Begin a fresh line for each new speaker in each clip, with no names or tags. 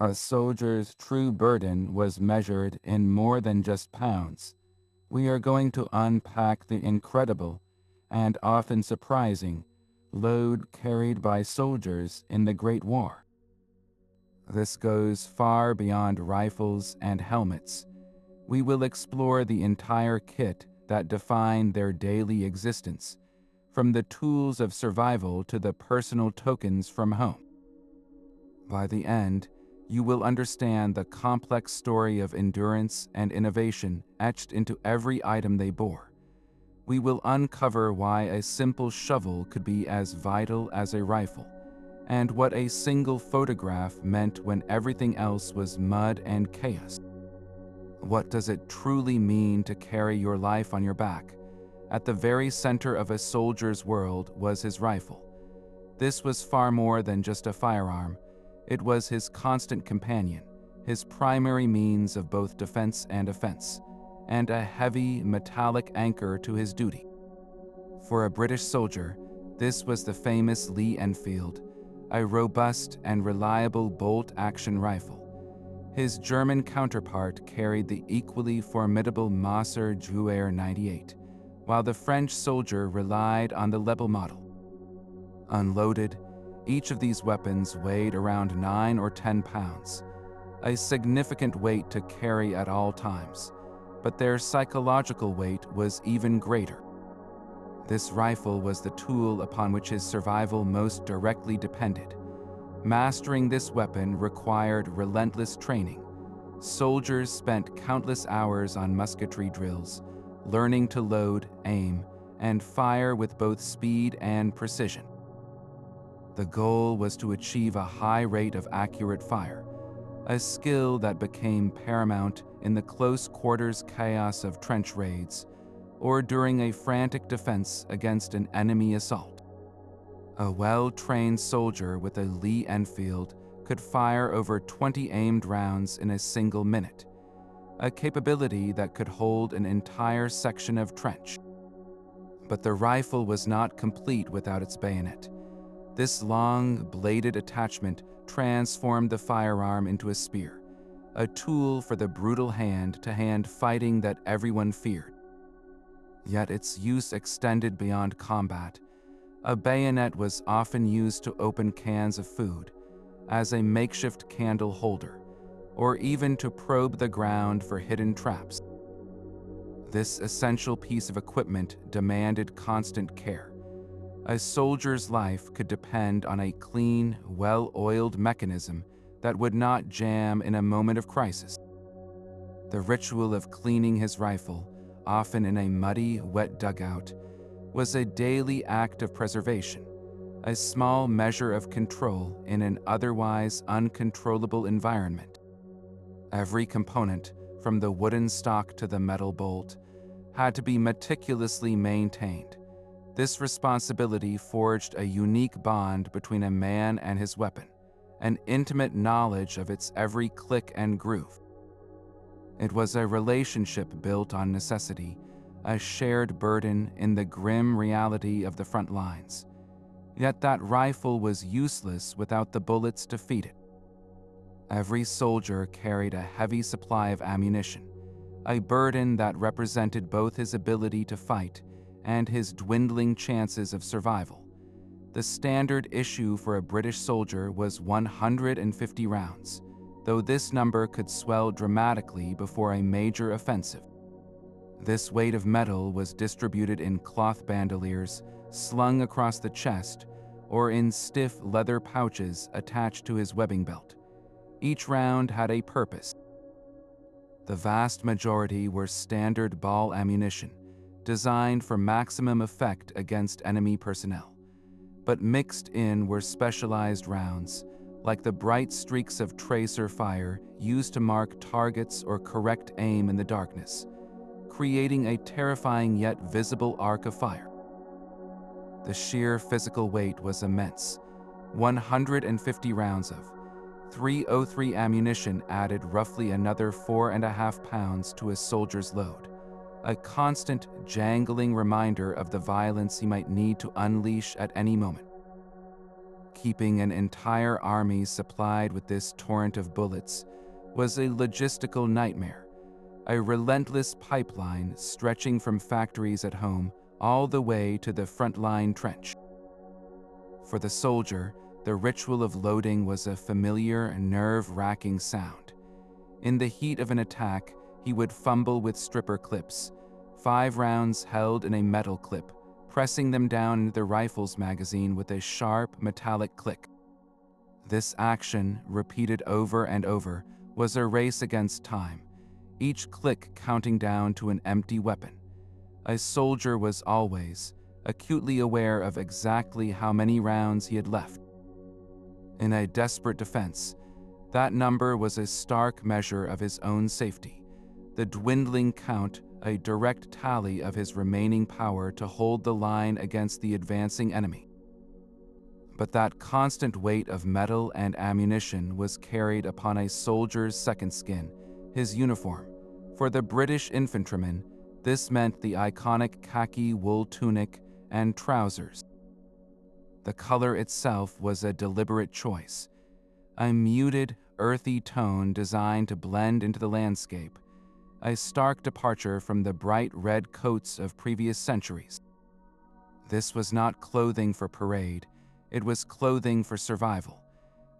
A soldier's true burden was measured in more than just pounds. We are going to unpack the incredible and often surprising load carried by soldiers in the Great War. This goes far beyond rifles and helmets. We will explore the entire kit that defined their daily existence, from the tools of survival to the personal tokens from home. By the end, you will understand the complex story of endurance and innovation etched into every item they bore. We will uncover why a simple shovel could be as vital as a rifle, and what a single photograph meant when everything else was mud and chaos. What does it truly mean to carry your life on your back? At the very center of a soldier's world was his rifle. This was far more than just a firearm. It was his constant companion, his primary means of both defense and offense, and a heavy, metallic anchor to his duty. For a British soldier, this was the famous Lee-Enfield, a robust and reliable bolt-action rifle. His German counterpart carried the equally formidable Masser Gewehr 98, while the French soldier relied on the Lebel model. Unloaded, each of these weapons weighed around 9 or 10 pounds, a significant weight to carry at all times, but their psychological weight was even greater. This rifle was the tool upon which his survival most directly depended. Mastering this weapon required relentless training. Soldiers spent countless hours on musketry drills, learning to load, aim, and fire with both speed and precision. The goal was to achieve a high rate of accurate fire, a skill that became paramount in the close-quarters chaos of trench raids or during a frantic defense against an enemy assault. A well-trained soldier with a Lee-Enfield could fire over 20 aimed rounds in a single minute, a capability that could hold an entire section of trench. But the rifle was not complete without its bayonet. This long, bladed attachment transformed the firearm into a spear, a tool for the brutal hand-to-hand fighting that everyone feared. Yet its use extended beyond combat. A bayonet was often used to open cans of food, as a makeshift candle holder, or even to probe the ground for hidden traps. This essential piece of equipment demanded constant care. A soldier's life could depend on a clean, well-oiled mechanism that would not jam in a moment of crisis. The ritual of cleaning his rifle, often in a muddy, wet dugout, was a daily act of preservation, a small measure of control in an otherwise uncontrollable environment. Every component, from the wooden stock to the metal bolt, had to be meticulously maintained. This responsibility forged a unique bond between a man and his weapon, an intimate knowledge of its every click and groove. It was a relationship built on necessity, a shared burden in the grim reality of the front lines. Yet that rifle was useless without the bullets to feed it. Every soldier carried a heavy supply of ammunition, a burden that represented both his ability to fight and his dwindling chances of survival. The standard issue for a British soldier was 150 rounds, though this number could swell dramatically before a major offensive. This weight of metal was distributed in cloth bandoliers slung across the chest or in stiff leather pouches attached to his webbing belt. Each round had a purpose. The vast majority were standard ball ammunition, designed for maximum effect against enemy personnel. But mixed in were specialized rounds, like the bright streaks of tracer fire used to mark targets or correct aim in the darkness, creating a terrifying yet visible arc of fire. The sheer physical weight was immense. 150 rounds of .303 ammunition added roughly another 4.5 pounds to a soldier's load, a constant jangling reminder of the violence he might need to unleash at any moment. Keeping an entire army supplied with this torrent of bullets was a logistical nightmare, a relentless pipeline stretching from factories at home all the way to the frontline trench. For the soldier, the ritual of loading was a familiar, nerve-wracking sound. In the heat of an attack, he would fumble with stripper clips, 5 rounds held in a metal clip, pressing them down into the rifle's magazine with a sharp, metallic click. This action, repeated over and over, was a race against time, each click counting down to an empty weapon. A soldier was always acutely aware of exactly how many rounds he had left. In a desperate defense, that number was a stark measure of his own safety, the dwindling count a direct tally of his remaining power to hold the line against the advancing enemy. But that constant weight of metal and ammunition was carried upon a soldier's second skin, his uniform. For the British infantryman, this meant the iconic khaki wool tunic and trousers. The color itself was a deliberate choice, a muted, earthy tone designed to blend into the landscape, a stark departure from the bright red coats of previous centuries. This was not clothing for parade, it was clothing for survival.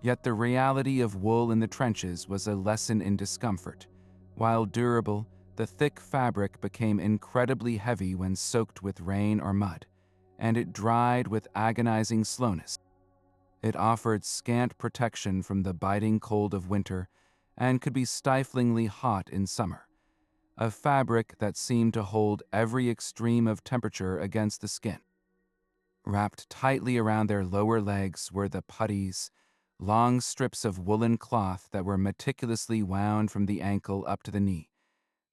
Yet the reality of wool in the trenches was a lesson in discomfort. While durable, the thick fabric became incredibly heavy when soaked with rain or mud, and it dried with agonizing slowness. It offered scant protection from the biting cold of winter and could be stiflingly hot in summer. A fabric that seemed to hold every extreme of temperature against the skin. Wrapped tightly around their lower legs were the puttees, long strips of woolen cloth that were meticulously wound from the ankle up to the knee.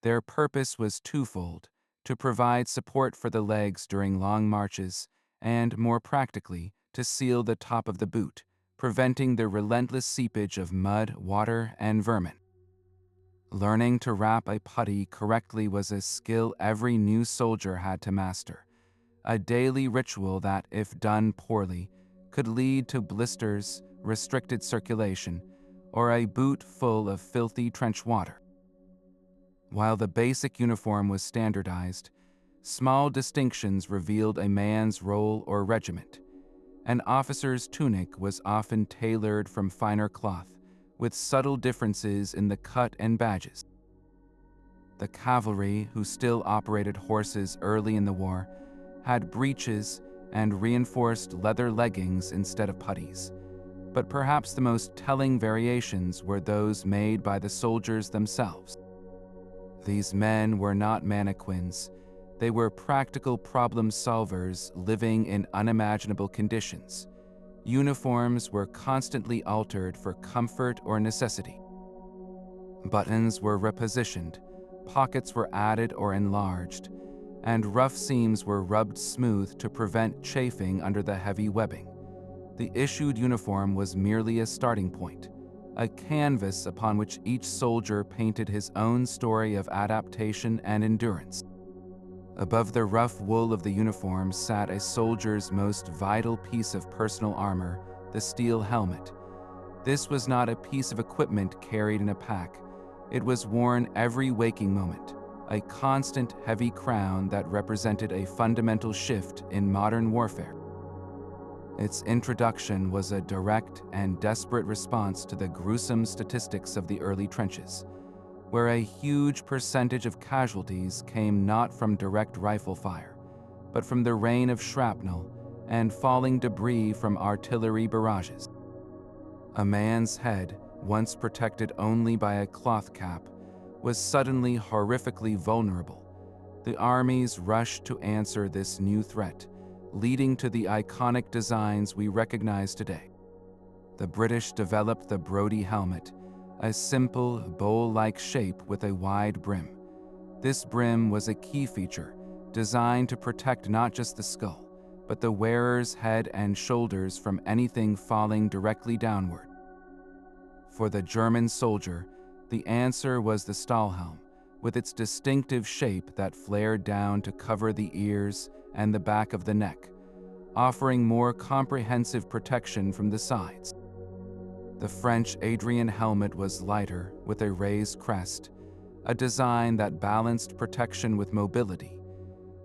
Their purpose was twofold: to provide support for the legs during long marches, and, more practically, to seal the top of the boot, preventing the relentless seepage of mud, water, and vermin. Learning to wrap a putty correctly was a skill every new soldier had to master, a daily ritual that, if done poorly, could lead to blisters, restricted circulation, or a boot full of filthy trench water. While the basic uniform was standardized, small distinctions revealed a man's role or regiment. An officer's tunic was often tailored from finer cloth, with subtle differences in the cut and badges. The cavalry, who still operated horses early in the war, had breeches and reinforced leather leggings instead of puttees. But perhaps the most telling variations were those made by the soldiers themselves. These men were not mannequins. They were practical problem solvers living in unimaginable conditions. Uniforms were constantly altered for comfort or necessity. Buttons were repositioned, pockets were added or enlarged, and rough seams were rubbed smooth to prevent chafing under the heavy webbing. The issued uniform was merely a starting point, a canvas upon which each soldier painted his own story of adaptation and endurance. Above the rough wool of the uniform sat a soldier's most vital piece of personal armor, the steel helmet. This was not a piece of equipment carried in a pack. It was worn every waking moment, a constant heavy crown that represented a fundamental shift in modern warfare. Its introduction was a direct and desperate response to the gruesome statistics of the early trenches, where a huge percentage of casualties came not from direct rifle fire, but from the rain of shrapnel and falling debris from artillery barrages. A man's head, once protected only by a cloth cap, was suddenly horrifically vulnerable. The armies rushed to answer this new threat, leading to the iconic designs we recognize today. The British developed the Brodie helmet, a simple, bowl-like shape with a wide brim. This brim was a key feature, designed to protect not just the skull, but the wearer's head and shoulders from anything falling directly downward. For the German soldier, the answer was the Stahlhelm, with its distinctive shape that flared down to cover the ears and the back of the neck, offering more comprehensive protection from the sides. The French Adrian helmet was lighter, with a raised crest, a design that balanced protection with mobility.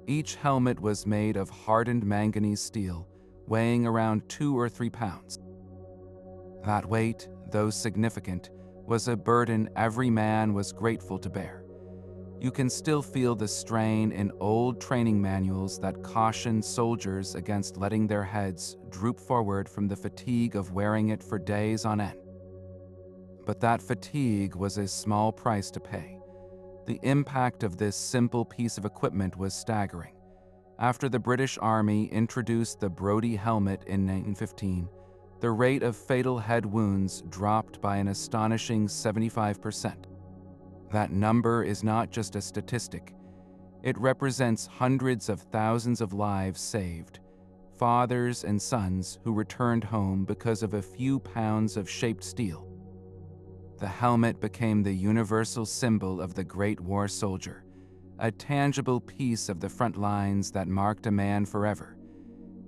Each helmet was made of hardened manganese steel, weighing around 2 or 3 pounds. That weight, though significant, was a burden every man was grateful to bear. You can still feel the strain in old training manuals that caution soldiers against letting their heads droop forward from the fatigue of wearing it for days on end. But that fatigue was a small price to pay. The impact of this simple piece of equipment was staggering. After the British Army introduced the Brodie helmet in 1915, the rate of fatal head wounds dropped by an astonishing 75%. That number is not just a statistic. It represents hundreds of thousands of lives saved, fathers and sons who returned home because of a few pounds of shaped steel. The helmet became the universal symbol of the Great War soldier, a tangible piece of the front lines that marked a man forever.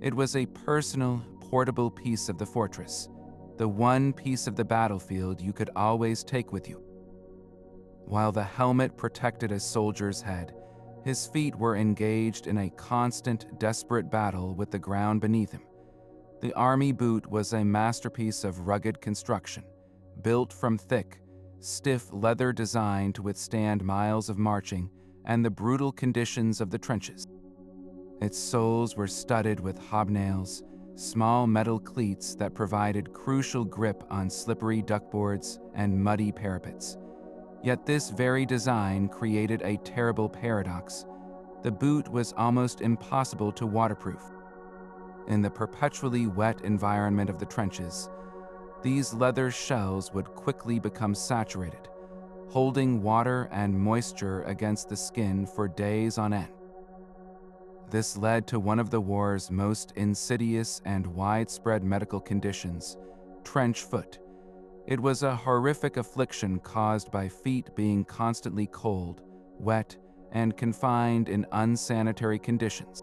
It was a personal, portable piece of the fortress, the one piece of the battlefield you could always take with you. While the helmet protected a soldier's head, his feet were engaged in a constant, desperate battle with the ground beneath him. The army boot was a masterpiece of rugged construction, built from thick, stiff leather designed to withstand miles of marching and the brutal conditions of the trenches. Its soles were studded with hobnails, small metal cleats that provided crucial grip on slippery duckboards and muddy parapets. Yet this very design created a terrible paradox. The boot was almost impossible to waterproof. In the perpetually wet environment of the trenches, these leather shells would quickly become saturated, holding water and moisture against the skin for days on end. This led to one of the war's most insidious and widespread medical conditions, trench foot. It was a horrific affliction caused by feet being constantly cold, wet, and confined in unsanitary conditions.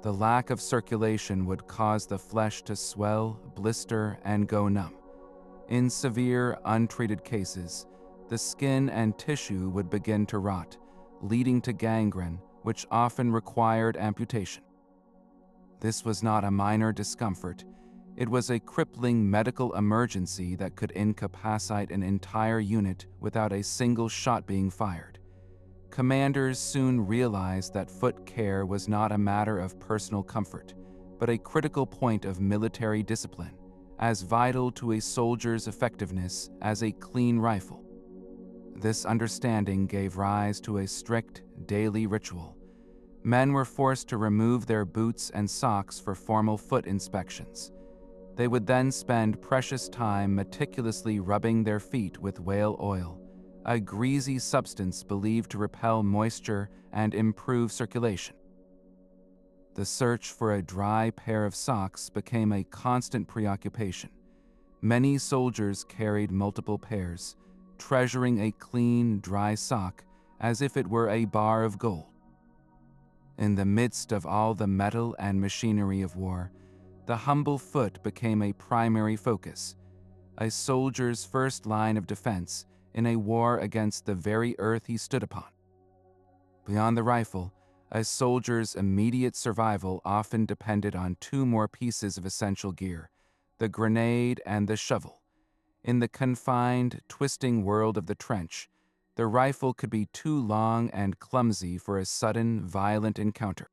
The lack of circulation would cause the flesh to swell, blister, and go numb. In severe, untreated cases, the skin and tissue would begin to rot, leading to gangrene, which often required amputation. This was not a minor discomfort. It was a crippling medical emergency that could incapacitate an entire unit without a single shot being fired. Commanders soon realized that foot care was not a matter of personal comfort, but a critical point of military discipline, as vital to a soldier's effectiveness as a clean rifle. This understanding gave rise to a strict daily ritual. Men were forced to remove their boots and socks for formal foot inspections. They would then spend precious time meticulously rubbing their feet with whale oil, a greasy substance believed to repel moisture and improve circulation. The search for a dry pair of socks became a constant preoccupation. Many soldiers carried multiple pairs, treasuring a clean, dry sock as if it were a bar of gold. In the midst of all the metal and machinery of war, the humble foot became a primary focus, a soldier's first line of defense in a war against the very earth he stood upon. Beyond the rifle, a soldier's immediate survival often depended on two more pieces of essential gear, the grenade and the shovel. In the confined, twisting world of the trench, the rifle could be too long and clumsy for a sudden, violent encounter.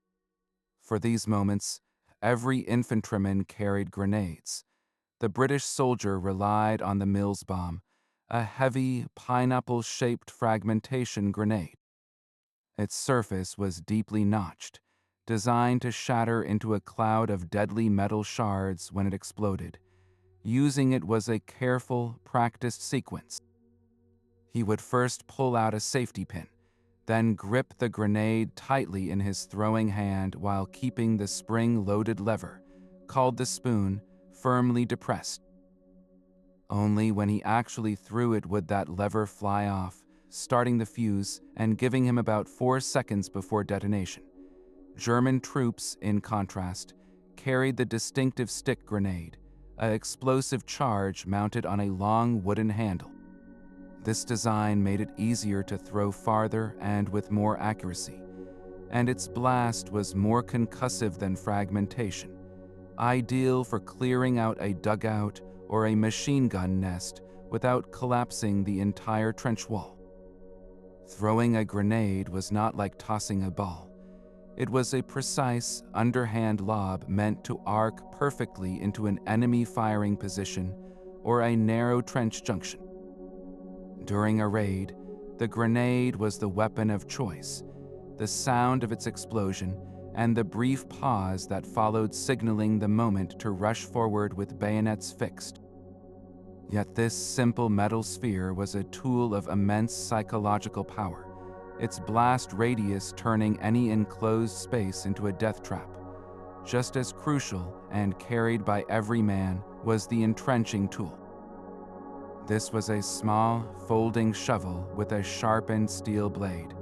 For these moments, every infantryman carried grenades. The British soldier relied on the Mills bomb, a heavy, pineapple-shaped fragmentation grenade. Its surface was deeply notched, designed to shatter into a cloud of deadly metal shards when it exploded. Using it was a careful, practiced sequence. He would first pull out a safety pin, then grip the grenade tightly in his throwing hand while keeping the spring-loaded lever, called the spoon, firmly depressed. Only when he actually threw it would that lever fly off, starting the fuse and giving him about 4 seconds before detonation. German troops, in contrast, carried the distinctive stick grenade, an explosive charge mounted on a long wooden handle. This design made it easier to throw farther and with more accuracy, and its blast was more concussive than fragmentation, ideal for clearing out a dugout or a machine gun nest without collapsing the entire trench wall. Throwing a grenade was not like tossing a ball. It was a precise, underhand lob meant to arc perfectly into an enemy firing position or a narrow trench junction. During a raid, the grenade was the weapon of choice. The sound of its explosion and the brief pause that followed signaling the moment to rush forward with bayonets fixed. Yet this simple metal sphere was a tool of immense psychological power, its blast radius turning any enclosed space into a death trap. Just as crucial and carried by every man was the entrenching tool. This was a small, folding shovel with a sharpened steel blade,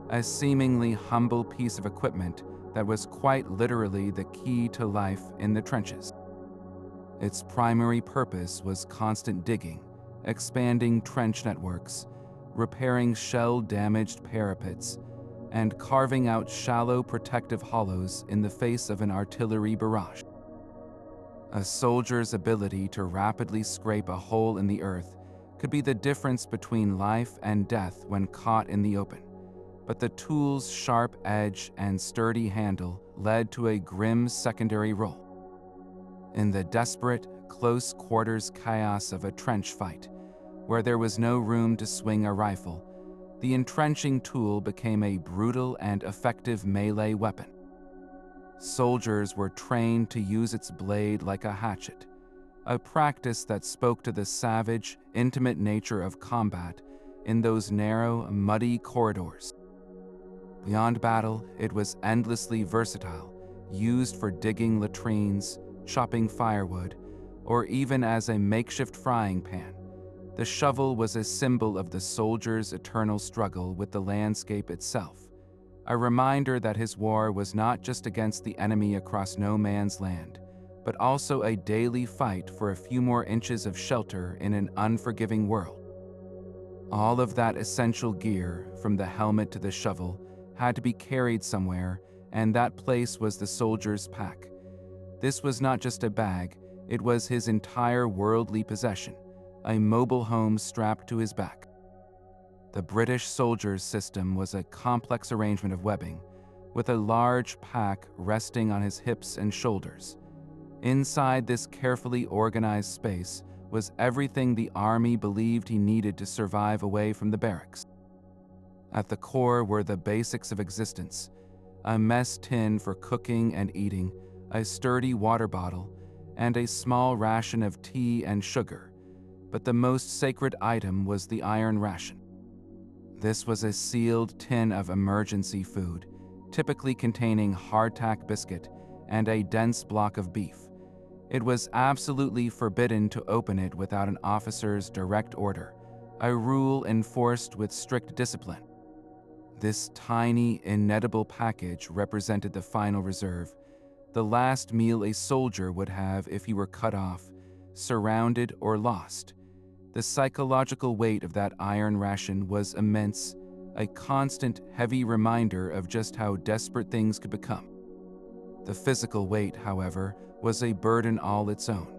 a seemingly humble piece of equipment that was quite literally the key to life in the trenches. Its primary purpose was constant digging, expanding trench networks, repairing shell-damaged parapets, and carving out shallow protective hollows in the face of an artillery barrage. A soldier's ability to rapidly scrape a hole in the earth could be the difference between life and death when caught in the open, but the tool's sharp edge and sturdy handle led to a grim secondary role. In the desperate, close-quarters chaos of a trench fight, where there was no room to swing a rifle, the entrenching tool became a brutal and effective melee weapon. Soldiers were trained to use its blade like a hatchet, a practice that spoke to the savage, intimate nature of combat in those narrow, muddy corridors. Beyond battle, it was endlessly versatile, used for digging latrines, chopping firewood, or even as a makeshift frying pan. The shovel was a symbol of the soldier's eternal struggle with the landscape itself, a reminder that his war was not just against the enemy across no man's land, but also a daily fight for a few more inches of shelter in an unforgiving world. All of that essential gear, from the helmet to the shovel, had to be carried somewhere, and that place was the soldier's pack. This was not just a bag, it was his entire worldly possession, a mobile home strapped to his back. The British soldier's system was a complex arrangement of webbing, with a large pack resting on his hips and shoulders. Inside this carefully organized space was everything the army believed he needed to survive away from the barracks. At the core were the basics of existence: a mess tin for cooking and eating, a sturdy water bottle, and a small ration of tea and sugar. But the most sacred item was the iron ration. This was a sealed tin of emergency food, typically containing hardtack biscuit and a dense block of beef. It was absolutely forbidden to open it without an officer's direct order, a rule enforced with strict discipline. This tiny, inedible package represented the final reserve, the last meal a soldier would have if he were cut off, surrounded, or lost. The psychological weight of that iron ration was immense, a constant, heavy reminder of just how desperate things could become. The physical weight, however, was a burden all its own.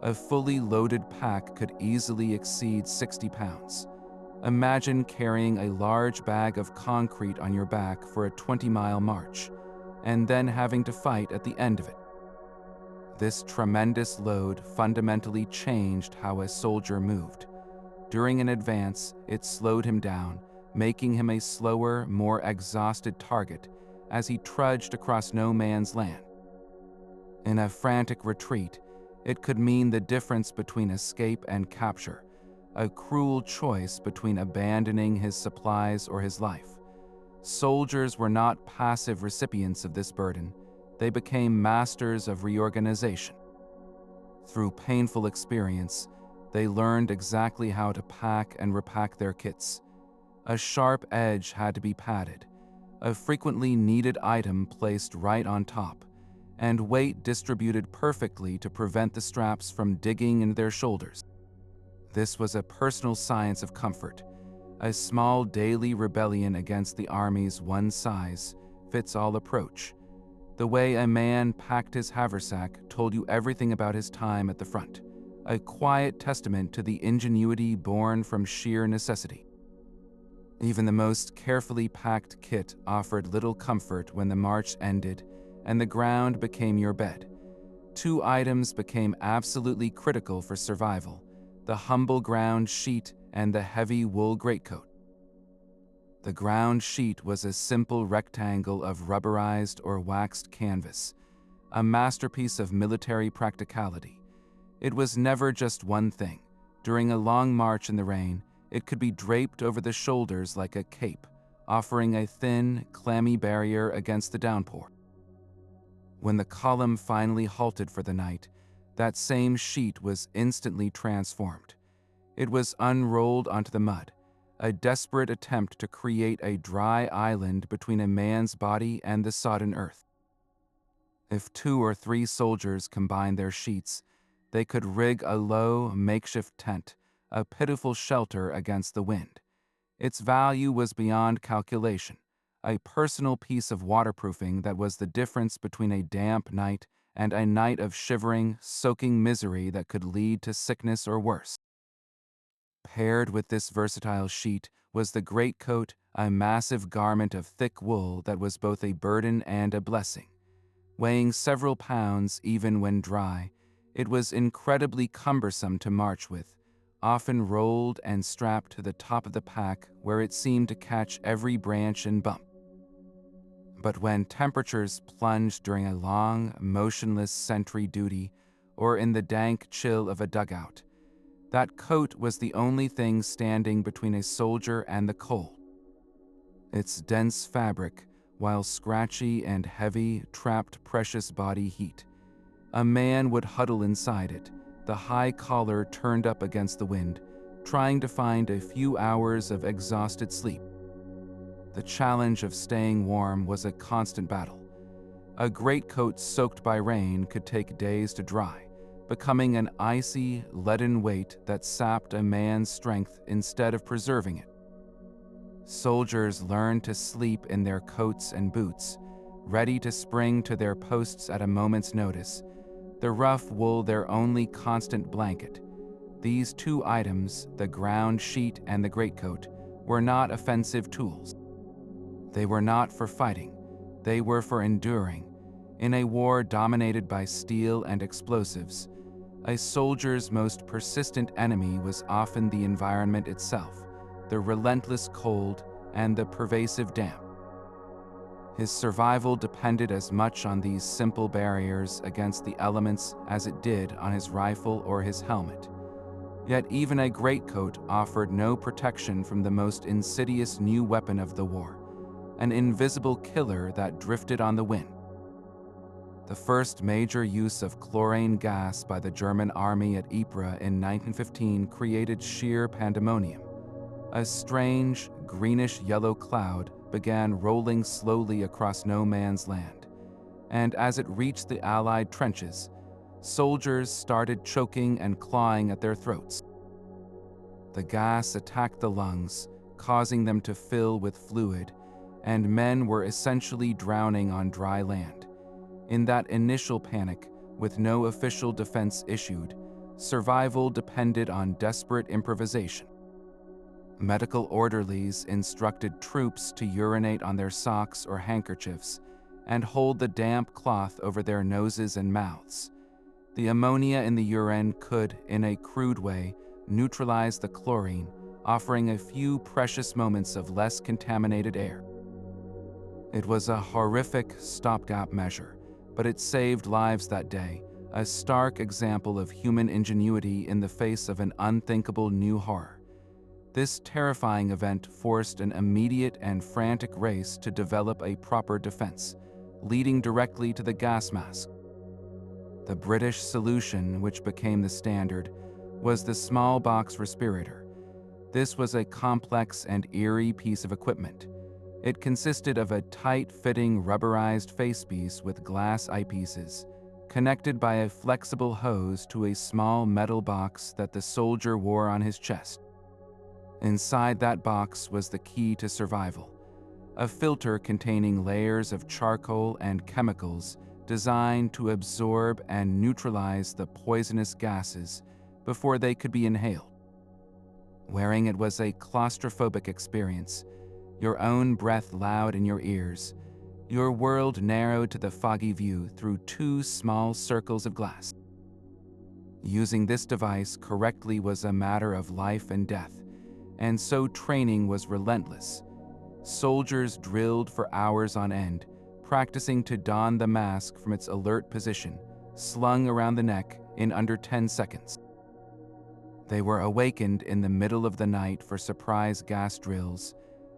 A fully loaded pack could easily exceed 60 pounds. Imagine carrying a large bag of concrete on your back for a 20-mile march, and then having to fight at the end of it. This tremendous load fundamentally changed how a soldier moved. During an advance, it slowed him down, making him a slower, more exhausted target as he trudged across no man's land. In a frantic retreat, it could mean the difference between escape and capture, a cruel choice between abandoning his supplies or his life. Soldiers were not passive recipients of this burden. They became masters of reorganization. Through painful experience, they learned exactly how to pack and repack their kits. A sharp edge had to be padded, a frequently needed item placed right on top, and weight distributed perfectly to prevent the straps from digging into their shoulders. This was a personal science of comfort, a small daily rebellion against the army's one-size-fits-all approach. The way a man packed his haversack told you everything about his time at the front, a quiet testament to the ingenuity born from sheer necessity. Even the most carefully packed kit offered little comfort when the march ended and the ground became your bed. Two items became absolutely critical for survival: the humble ground sheet and the heavy wool greatcoat. The ground sheet was a simple rectangle of rubberized or waxed canvas, a masterpiece of military practicality. It was never just one thing. During a long march in the rain, it could be draped over the shoulders like a cape, offering a thin, clammy barrier against the downpour. When the column finally halted for the night, that same sheet was instantly transformed. It was unrolled onto the mud, a desperate attempt to create a dry island between a man's body and the sodden earth. If 2 or 3 soldiers combined their sheets, they could rig a low, makeshift tent, a pitiful shelter against the wind. Its value was beyond calculation, a personal piece of waterproofing that was the difference between a damp night and a night of shivering, soaking misery that could lead to sickness or worse. Paired with this versatile sheet was the greatcoat, a massive garment of thick wool that was both a burden and a blessing. Weighing several pounds even when dry, it was incredibly cumbersome to march with, often rolled and strapped to the top of the pack where it seemed to catch every branch and bump. But when temperatures plunged during a long, motionless sentry duty or in the dank chill of a dugout, that coat was the only thing standing between a soldier and the cold. Its dense fabric, while scratchy and heavy, trapped precious body heat. A man would huddle inside it, the high collar turned up against the wind, trying to find a few hours of exhausted sleep. The challenge of staying warm was a constant battle. A greatcoat soaked by rain could take days to dry, becoming an icy, leaden weight that sapped a man's strength instead of preserving it. Soldiers learned to sleep in their coats and boots, ready to spring to their posts at a moment's notice, the rough wool their only constant blanket. These 2 items, the ground sheet and the greatcoat, were not offensive tools. They were not for fighting, they were for enduring. In a war dominated by steel and explosives, a soldier's most persistent enemy was often the environment itself, the relentless cold and the pervasive damp. His survival depended as much on these simple barriers against the elements as it did on his rifle or his helmet. Yet even a greatcoat offered no protection from the most insidious new weapon of the war, an invisible killer that drifted on the wind. The first major use of chlorine gas by the German army at Ypres in 1915 created sheer pandemonium. A strange, greenish-yellow cloud began rolling slowly across no man's land, and as it reached the Allied trenches, soldiers started choking and clawing at their throats. The gas attacked the lungs, causing them to fill with fluid, and men were essentially drowning on dry land. In that initial panic, with no official defense issued, survival depended on desperate improvisation. Medical orderlies instructed troops to urinate on their socks or handkerchiefs and hold the damp cloth over their noses and mouths. The ammonia in the urine could, in a crude way, neutralize the chlorine, offering a few precious moments of less contaminated air. It was a horrific stopgap measure, but it saved lives that day, a stark example of human ingenuity in the face of an unthinkable new horror. This terrifying event forced an immediate and frantic race to develop a proper defense, leading directly to the gas mask. The British solution, which became the standard, was the small box respirator. This was a complex and eerie piece of equipment. It consisted of a tight-fitting rubberized facepiece with glass eyepieces, connected by a flexible hose to a small metal box that the soldier wore on his chest. Inside that box was the key to survival, a filter containing layers of charcoal and chemicals designed to absorb and neutralize the poisonous gases before they could be inhaled. Wearing it was a claustrophobic experience, your own breath loud in your ears, your world narrowed to the foggy view through two small circles of glass. Using this device correctly was a matter of life and death, and so training was relentless. Soldiers drilled for hours on end, practicing to don the mask from its alert position, slung around the neck in under 10 seconds. They were awakened in the middle of the night for surprise gas drills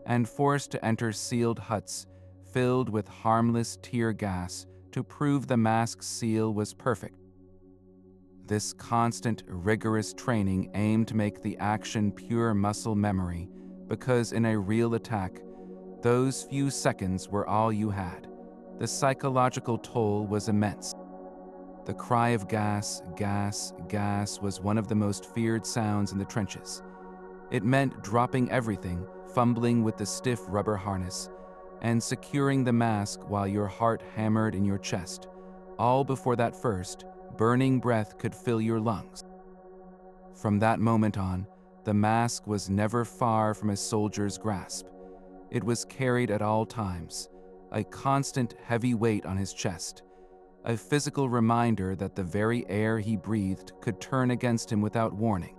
and forced to enter sealed huts filled with harmless tear gas to prove the mask's seal was perfect. This constant, rigorous training aimed to make the action pure muscle memory because in a real attack, those few seconds were all you had. The psychological toll was immense. The cry of gas, gas, gas was one of the most feared sounds in the trenches. It meant dropping everything, fumbling with the stiff rubber harness, and securing the mask while your heart hammered in your chest, all before that first, burning breath could fill your lungs. From that moment on, the mask was never far from a soldier's grasp. It was carried at all times, a constant heavy weight on his chest, a physical reminder that the very air he breathed could turn against him without warning.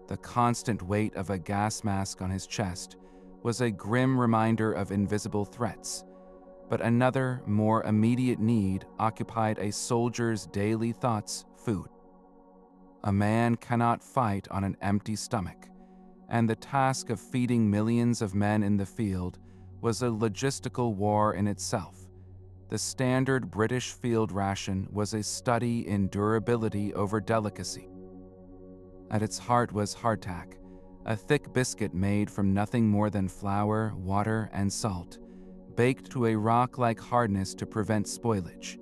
The constant weight of a gas mask on his chest was a grim reminder of invisible threats, but another, more immediate need occupied a soldier's daily thoughts: food. A man cannot fight on an empty stomach, and the task of feeding millions of men in the field was a logistical war in itself. The standard British field ration was a study in durability over delicacy. At its heart was hardtack, a thick biscuit made from nothing more than flour, water, and salt, baked to a rock-like hardness to prevent spoilage.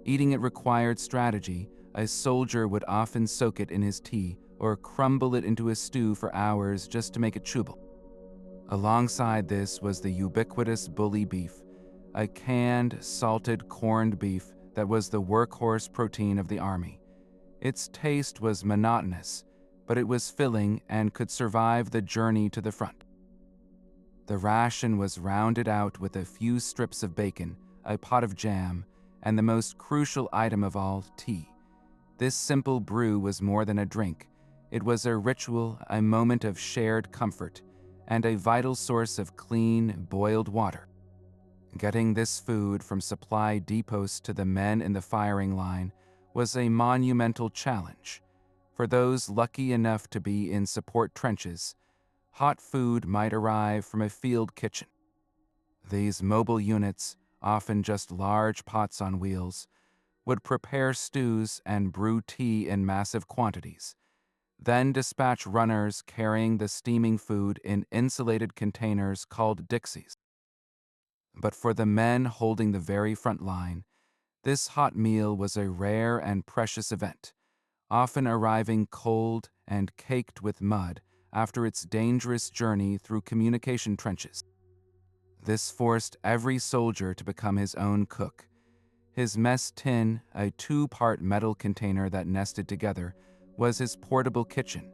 Eating it required strategy. A soldier would often soak it in his tea or crumble it into a stew for hours just to make it chewable. Alongside this was the ubiquitous bully beef, a canned, salted corned beef that was the workhorse protein of the army. Its taste was monotonous, but it was filling and could survive the journey to the front. The ration was rounded out with a few strips of bacon, a pot of jam, and the most crucial item of all, tea. This simple brew was more than a drink. It was a ritual, a moment of shared comfort, and a vital source of clean, boiled water. Getting this food from supply depots to the men in the firing line was a monumental challenge. For those lucky enough to be in support trenches, hot food might arrive from a field kitchen. These mobile units, often just large pots on wheels, would prepare stews and brew tea in massive quantities, then dispatch runners carrying the steaming food in insulated containers called dixies. But for the men holding the very front line, this hot meal was a rare and precious event, often arriving cold and caked with mud after its dangerous journey through communication trenches. This forced every soldier to become his own cook. His mess tin, a two-part metal container that nested together, was his portable kitchen.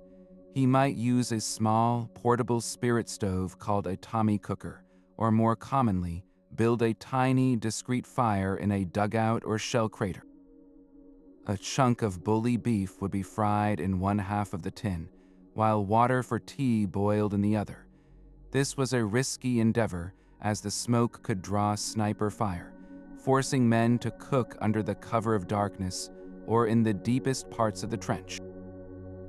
He might use a small, portable spirit stove called a Tommy cooker, or more commonly, build a tiny, discreet fire in a dugout or shell crater. A chunk of bully beef would be fried in one half of the tin, while water for tea boiled in the other. This was a risky endeavor, as the smoke could draw sniper fire, forcing men to cook under the cover of darkness or in the deepest parts of the trench.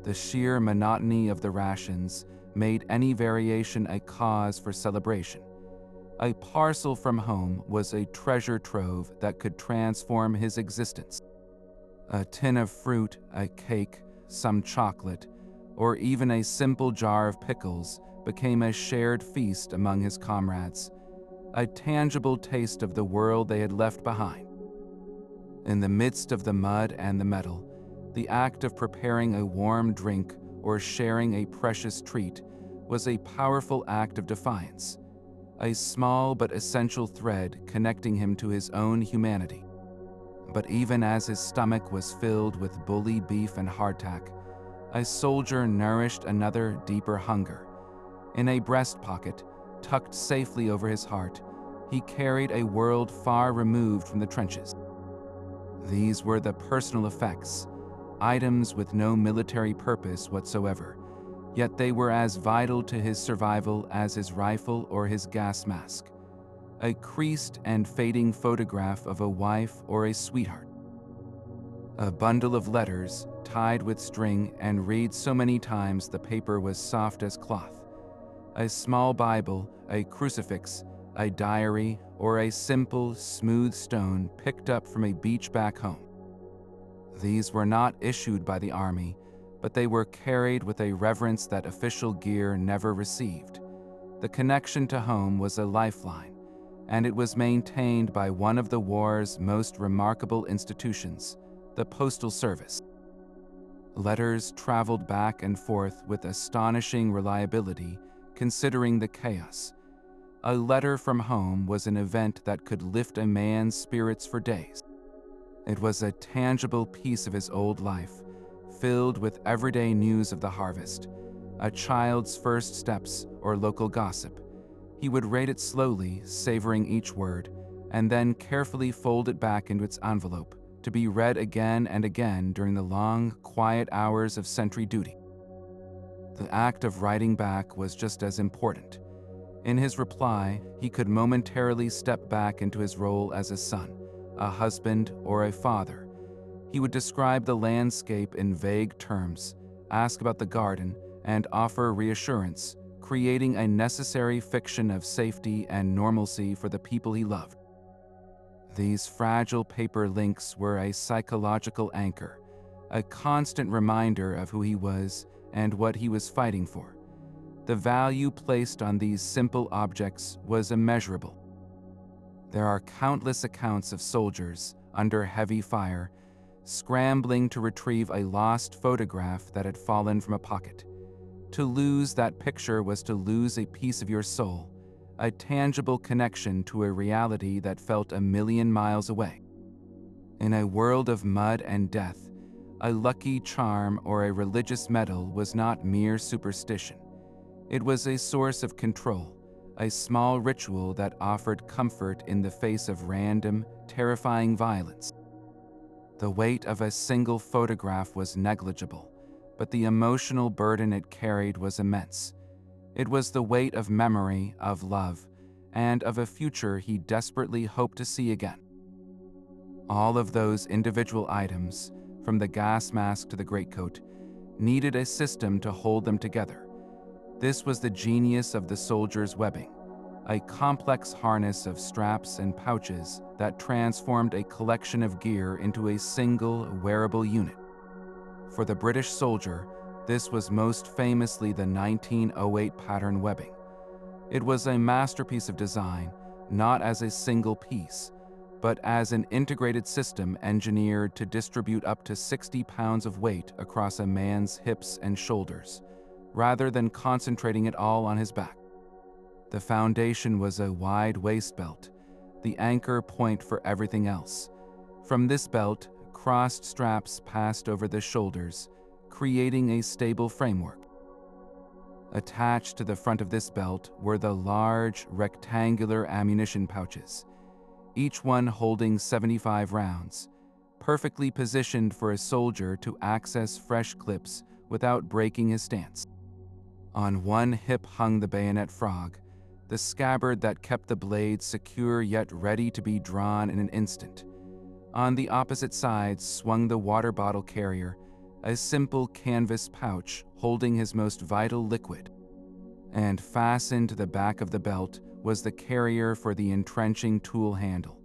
The sheer monotony of the rations made any variation a cause for celebration. A parcel from home was a treasure trove that could transform his existence. A tin of fruit, a cake, some chocolate, or even a simple jar of pickles became a shared feast among his comrades, a tangible taste of the world they had left behind. In the midst of the mud and the metal, the act of preparing a warm drink or sharing a precious treat was a powerful act of defiance, a small but essential thread connecting him to his own humanity. But even as his stomach was filled with bully beef and hardtack, a soldier nourished another deeper hunger. In a breast pocket, tucked safely over his heart, he carried a world far removed from the trenches. These were the personal effects, items with no military purpose whatsoever, yet they were as vital to his survival as his rifle or his gas mask. A creased and fading photograph of a wife or a sweetheart. A bundle of letters tied with string and read so many times the paper was soft as cloth. A small Bible, a crucifix, a diary, or a simple, smooth stone picked up from a beach back home. These were not issued by the army, but they were carried with a reverence that official gear never received. The connection to home was a lifeline, and it was maintained by one of the war's most remarkable institutions, the Postal Service. Letters traveled back and forth with astonishing reliability, considering the chaos. A letter from home was an event that could lift a man's spirits for days. It was a tangible piece of his old life, filled with everyday news of the harvest, a child's first steps or local gossip. He would read it slowly, savoring each word, and then carefully fold it back into its envelope, to be read again and again during the long, quiet hours of sentry duty. The act of writing back was just as important. In his reply, he could momentarily step back into his role as a son, a husband, or a father. He would describe the landscape in vague terms, ask about the garden, and offer reassurance, creating a necessary fiction of safety and normalcy for the people he loved. These fragile paper links were a psychological anchor, a constant reminder of who he was and what he was fighting for. The value placed on these simple objects was immeasurable. There are countless accounts of soldiers, under heavy fire, scrambling to retrieve a lost photograph that had fallen from a pocket. To lose that picture was to lose a piece of your soul, a tangible connection to a reality that felt a million miles away. In a world of mud and death, a lucky charm or a religious medal was not mere superstition. It was a source of control, a small ritual that offered comfort in the face of random, terrifying violence. The weight of a single photograph was negligible, but the emotional burden it carried was immense. It was the weight of memory, of love, and of a future he desperately hoped to see again. All of those individual items, from the gas mask to the greatcoat, needed a system to hold them together. This was the genius of the soldier's webbing, a complex harness of straps and pouches that transformed a collection of gear into a single, wearable unit. For the British soldier, this was most famously the 1908 pattern webbing. It was a masterpiece of design, not as a single piece, but as an integrated system engineered to distribute up to 60 pounds of weight across a man's hips and shoulders, rather than concentrating it all on his back. The foundation was a wide waist belt, the anchor point for everything else. From this belt, crossed straps passed over the shoulders, creating a stable framework. Attached to the front of this belt were the large, rectangular ammunition pouches, each one holding 75 rounds, perfectly positioned for a soldier to access fresh clips without breaking his stance. On one hip hung the bayonet frog, the scabbard that kept the blade secure yet ready to be drawn in an instant. On the opposite side swung the water bottle carrier, a simple canvas pouch holding his most vital liquid. And fastened to the back of the belt was the carrier for the entrenching tool handle,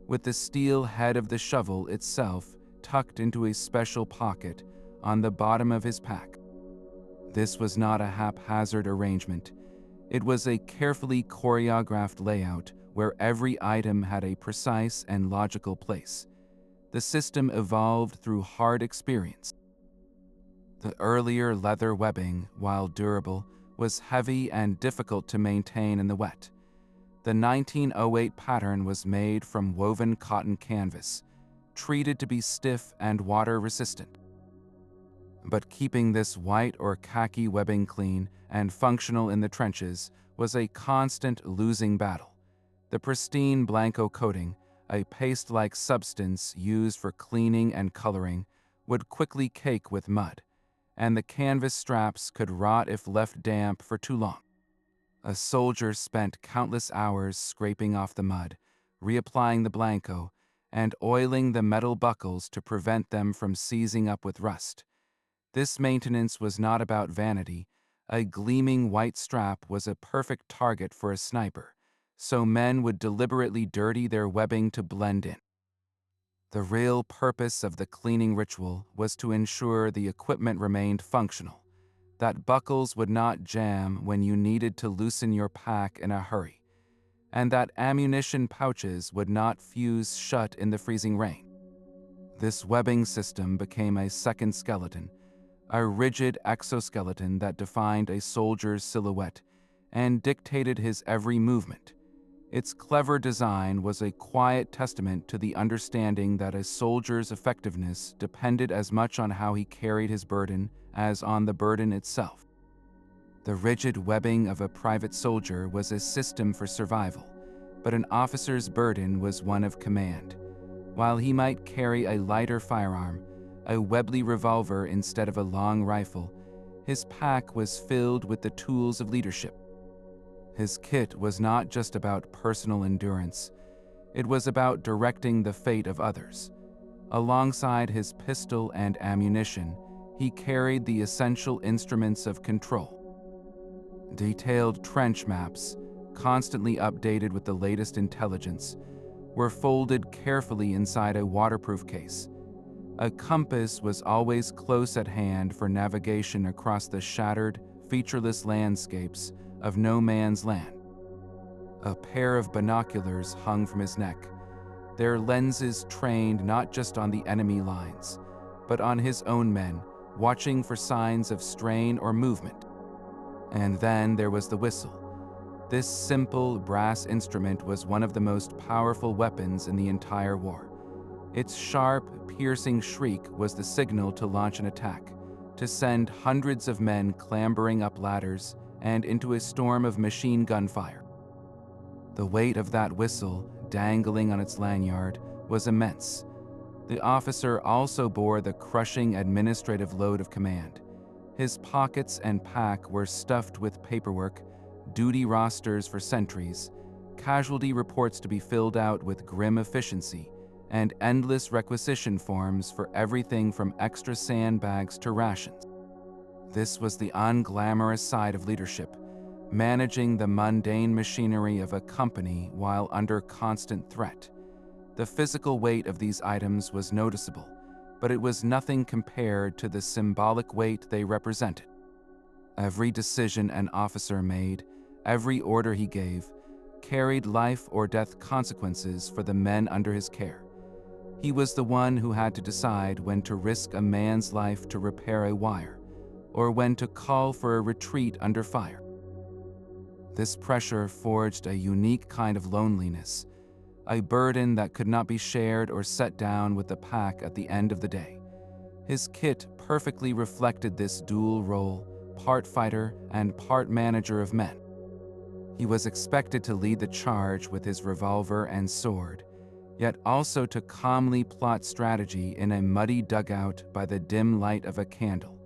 with the steel head of the shovel itself tucked into a special pocket on the bottom of his pack. This was not a haphazard arrangement. It was a carefully choreographed layout where every item had a precise and logical place. The system evolved through hard experience. The earlier leather webbing, while durable, was heavy and difficult to maintain in the wet. The 1908 pattern was made from woven cotton canvas, treated to be stiff and water-resistant. But keeping this white or khaki webbing clean and functional in the trenches was a constant losing battle. The pristine blanco coating, a paste-like substance used for cleaning and coloring, would quickly cake with mud, and the canvas straps could rot if left damp for too long. A soldier spent countless hours scraping off the mud, reapplying the blanco, and oiling the metal buckles to prevent them from seizing up with rust. This maintenance was not about vanity. A gleaming white strap was a perfect target for a sniper, so men would deliberately dirty their webbing to blend in. The real purpose of the cleaning ritual was to ensure the equipment remained functional, that buckles would not jam when you needed to loosen your pack in a hurry, and that ammunition pouches would not fuse shut in the freezing rain. This webbing system became a second skeleton, a rigid exoskeleton that defined a soldier's silhouette and dictated his every movement. Its clever design was a quiet testament to the understanding that a soldier's effectiveness depended as much on how he carried his burden as on the burden itself. The rigid webbing of a private soldier was a system for survival, but an officer's burden was one of command. While he might carry a lighter firearm, a Webley revolver instead of a long rifle, his pack was filled with the tools of leadership. His kit was not just about personal endurance, it was about directing the fate of others. Alongside his pistol and ammunition, he carried the essential instruments of control. Detailed trench maps, constantly updated with the latest intelligence, were folded carefully inside a waterproof case. A compass was always close at hand for navigation across the shattered, featureless landscapes of no man's land. A pair of binoculars hung from his neck, their lenses trained not just on the enemy lines, but on his own men, watching for signs of strain or movement. And then there was the whistle. This simple brass instrument was one of the most powerful weapons in the entire war. Its sharp, piercing shriek was the signal to launch an attack, to send hundreds of men clambering up ladders and into a storm of machine gun fire. The weight of that whistle, dangling on its lanyard, was immense. The officer also bore the crushing administrative load of command. His pockets and pack were stuffed with paperwork, duty rosters for sentries, casualty reports to be filled out with grim efficiency, and endless requisition forms for everything from extra sandbags to rations. This was the unglamorous side of leadership, managing the mundane machinery of a company while under constant threat. The physical weight of these items was noticeable, but it was nothing compared to the symbolic weight they represented. Every decision an officer made, every order he gave, carried life or death consequences for the men under his care. He was the one who had to decide when to risk a man's life to repair a wire, or when to call for a retreat under fire. This pressure forged a unique kind of loneliness, a burden that could not be shared or set down with the pack at the end of the day. His kit perfectly reflected this dual role, part fighter and part manager of men. He was expected to lead the charge with his revolver and sword, yet also to calmly plot strategy in a muddy dugout by the dim light of a candle.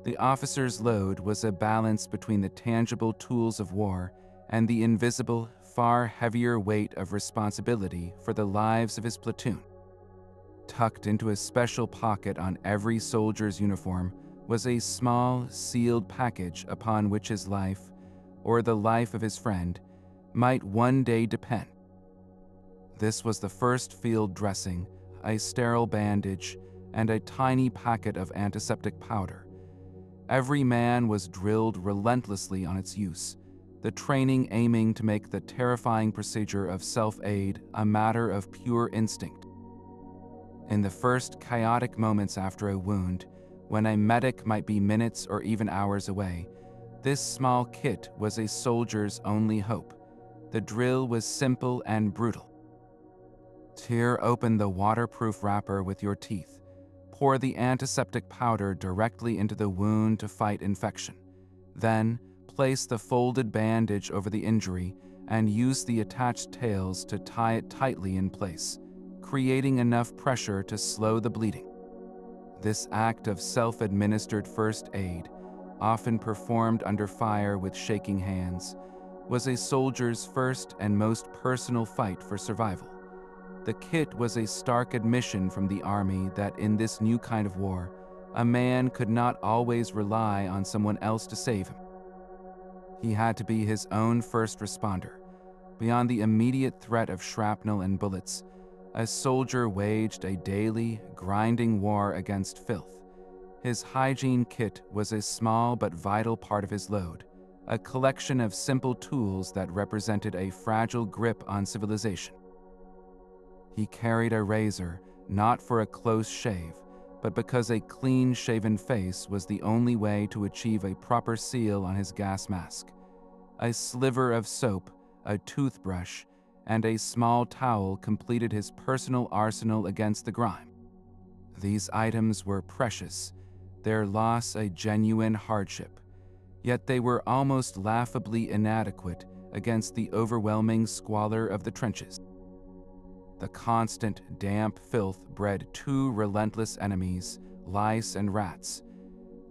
The officer's load was a balance between the tangible tools of war and the invisible, far heavier weight of responsibility for the lives of his platoon. Tucked into a special pocket on every soldier's uniform was a small, sealed package upon which his life, or the life of his friend, might one day depend. This was the first field dressing, a sterile bandage, and a tiny packet of antiseptic powder. Every man was drilled relentlessly on its use, the training aiming to make the terrifying procedure of self-aid a matter of pure instinct. In the first chaotic moments after a wound, when a medic might be minutes or even hours away, this small kit was a soldier's only hope. The drill was simple and brutal. Tear open the waterproof wrapper with your teeth. Pour the antiseptic powder directly into the wound to fight infection. Then, place the folded bandage over the injury and use the attached tails to tie it tightly in place, creating enough pressure to slow the bleeding. This act of self-administered first aid, often performed under fire with shaking hands, was a soldier's first and most personal fight for survival. The kit was a stark admission from the Army that in this new kind of war, a man could not always rely on someone else to save him. He had to be his own first responder. Beyond the immediate threat of shrapnel and bullets, a soldier waged a daily, grinding war against filth. His hygiene kit was a small but vital part of his load, a collection of simple tools that represented a fragile grip on civilization. He carried a razor, not for a close shave, but because a clean-shaven face was the only way to achieve a proper seal on his gas mask. A sliver of soap, a toothbrush, and a small towel completed his personal arsenal against the grime. These items were precious, their loss a genuine hardship, yet they were almost laughably inadequate against the overwhelming squalor of the trenches. The constant, damp filth bred two relentless enemies, lice and rats.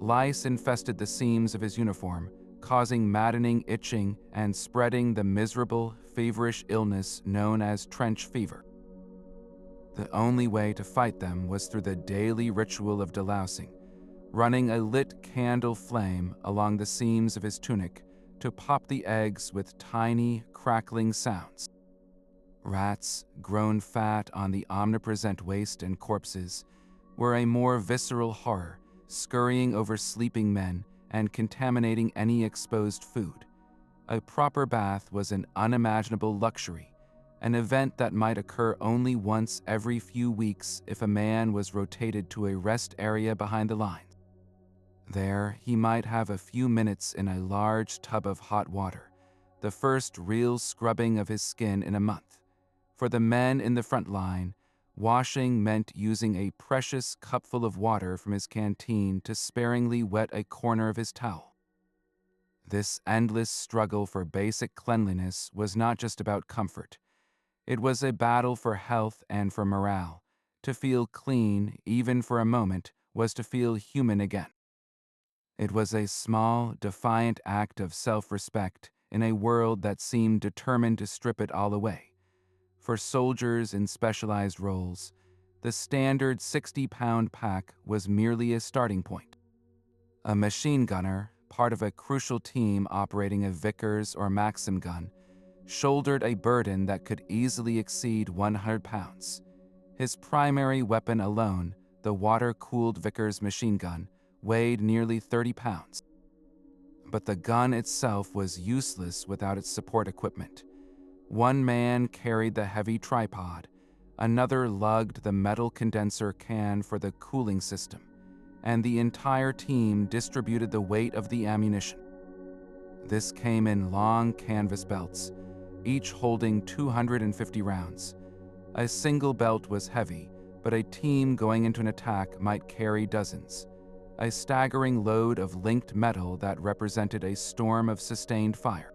Lice infested the seams of his uniform, causing maddening itching and spreading the miserable, feverish illness known as trench fever. The only way to fight them was through the daily ritual of delousing, running a lit candle flame along the seams of his tunic to pop the eggs with tiny, crackling sounds. Rats, grown fat on the omnipresent waste and corpses, were a more visceral horror, scurrying over sleeping men and contaminating any exposed food. A proper bath was an unimaginable luxury, an event that might occur only once every few weeks if a man was rotated to a rest area behind the lines. There, he might have a few minutes in a large tub of hot water, the first real scrubbing of his skin in a month. For the men in the front line, washing meant using a precious cupful of water from his canteen to sparingly wet a corner of his towel. This endless struggle for basic cleanliness was not just about comfort. It was a battle for health and for morale. To feel clean, even for a moment, was to feel human again. It was a small, defiant act of self-respect in a world that seemed determined to strip it all away. For soldiers in specialized roles, the standard 60-pound pack was merely a starting point. A machine gunner, part of a crucial team operating a Vickers or Maxim gun, shouldered a burden that could easily exceed 100 pounds. His primary weapon alone, the water-cooled Vickers machine gun, weighed nearly 30 pounds. But the gun itself was useless without its support equipment. One man carried the heavy tripod, another lugged the metal condenser can for the cooling system, and the entire team distributed the weight of the ammunition. This came in long canvas belts, each holding 250 rounds. A single belt was heavy, but a team going into an attack might carry dozens. A staggering load of linked metal that represented a storm of sustained fire.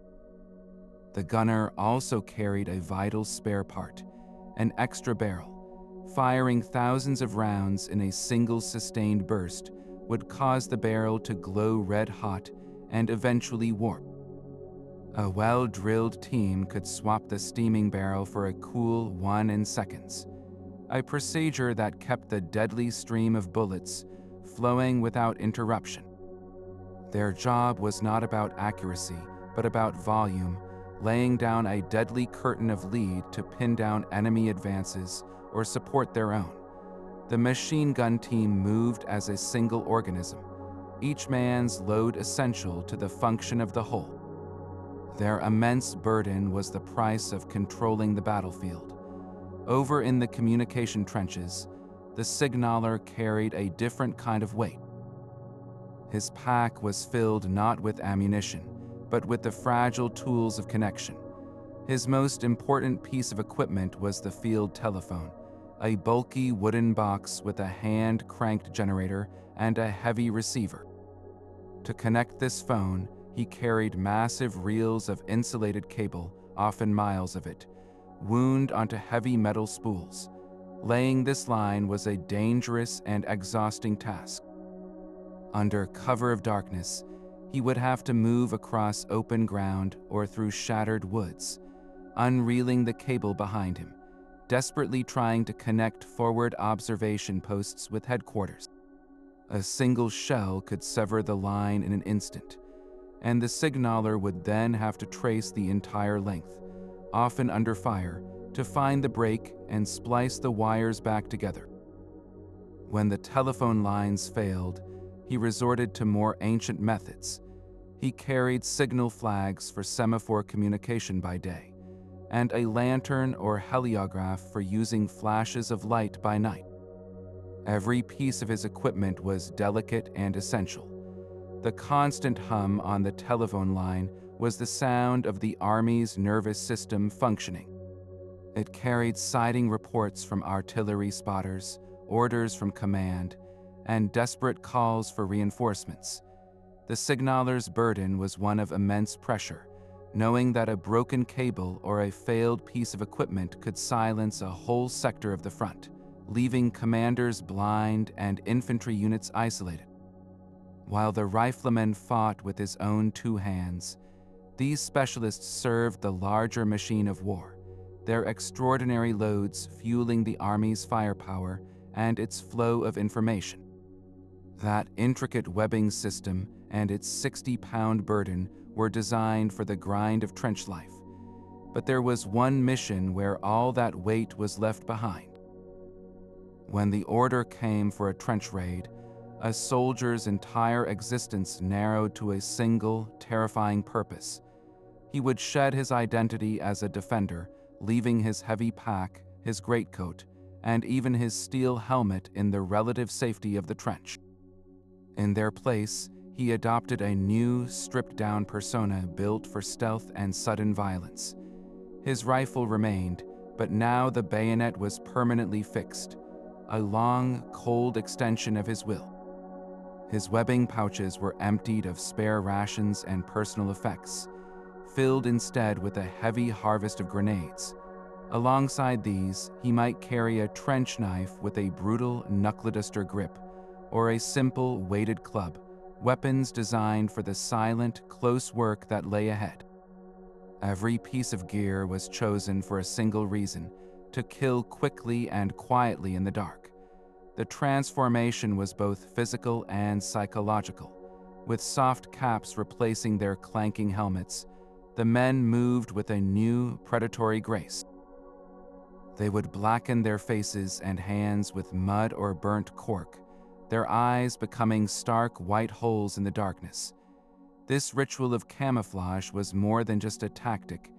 The gunner also carried a vital spare part, an extra barrel. Firing thousands of rounds in a single sustained burst would cause the barrel to glow red-hot and eventually warp. A well-drilled team could swap the steaming barrel for a cool one in seconds, a procedure that kept the deadly stream of bullets flowing without interruption. Their job was not about accuracy, but about volume, laying down a deadly curtain of lead to pin down enemy advances or support their own. The machine gun team moved as a single organism. each man's load essential to the function of the whole. Their immense burden was the price of controlling the battlefield. Over in the communication trenches, the signaller carried a different kind of weight. His pack was filled not with ammunition, but with the fragile tools of connection. His most important piece of equipment was the field telephone, a bulky wooden box with a hand-cranked generator and a heavy receiver. To connect this phone, he carried massive reels of insulated cable, often miles of it, wound onto heavy metal spools. Laying this line was a dangerous and exhausting task. Under cover of darkness, he would have to move across open ground or through shattered woods, unreeling the cable behind him, desperately trying to connect forward observation posts with headquarters. A single shell could sever the line in an instant, and the signaller would then have to trace the entire length, often under fire, to find the break and splice the wires back together. When the telephone lines failed, he resorted to more ancient methods. He carried signal flags for semaphore communication by day, and a lantern or heliograph for using flashes of light by night. Every piece of his equipment was delicate and essential. The constant hum on the telephone line was the sound of the Army's nervous system functioning. It carried siding reports from artillery spotters, orders from command, and desperate calls for reinforcements. The signaller's burden was one of immense pressure, knowing that a broken cable or a failed piece of equipment could silence a whole sector of the front, leaving commanders blind and infantry units isolated. While the rifleman fought with his own two hands, these specialists served the larger machine of war, their extraordinary loads fueling the Army's firepower and its flow of information. That intricate webbing system and its 60-pound burden were designed for the grind of trench life, but there was one mission where all that weight was left behind. When the order came for a trench raid, a soldier's entire existence narrowed to a single, terrifying purpose. He would shed his identity as a defender, leaving his heavy pack, his greatcoat, and even his steel helmet in the relative safety of the trench. In their place, he adopted a new, stripped-down persona built for stealth and sudden violence. His rifle remained, but now the bayonet was permanently fixed, a long, cold extension of his will. His webbing pouches were emptied of spare rations and personal effects, filled instead with a heavy harvest of grenades. Alongside these, he might carry a trench knife with a brutal knuckle-duster grip, or a simple weighted club, weapons designed for the silent, close work that lay ahead. Every piece of gear was chosen for a single reason: to kill quickly and quietly in the dark. The transformation was both physical and psychological. With soft caps replacing their clanking helmets, the men moved with a new, predatory grace. They would blacken their faces and hands with mud or burnt cork, their eyes becoming stark white holes in the darkness. This ritual of camouflage was more than just a tactic.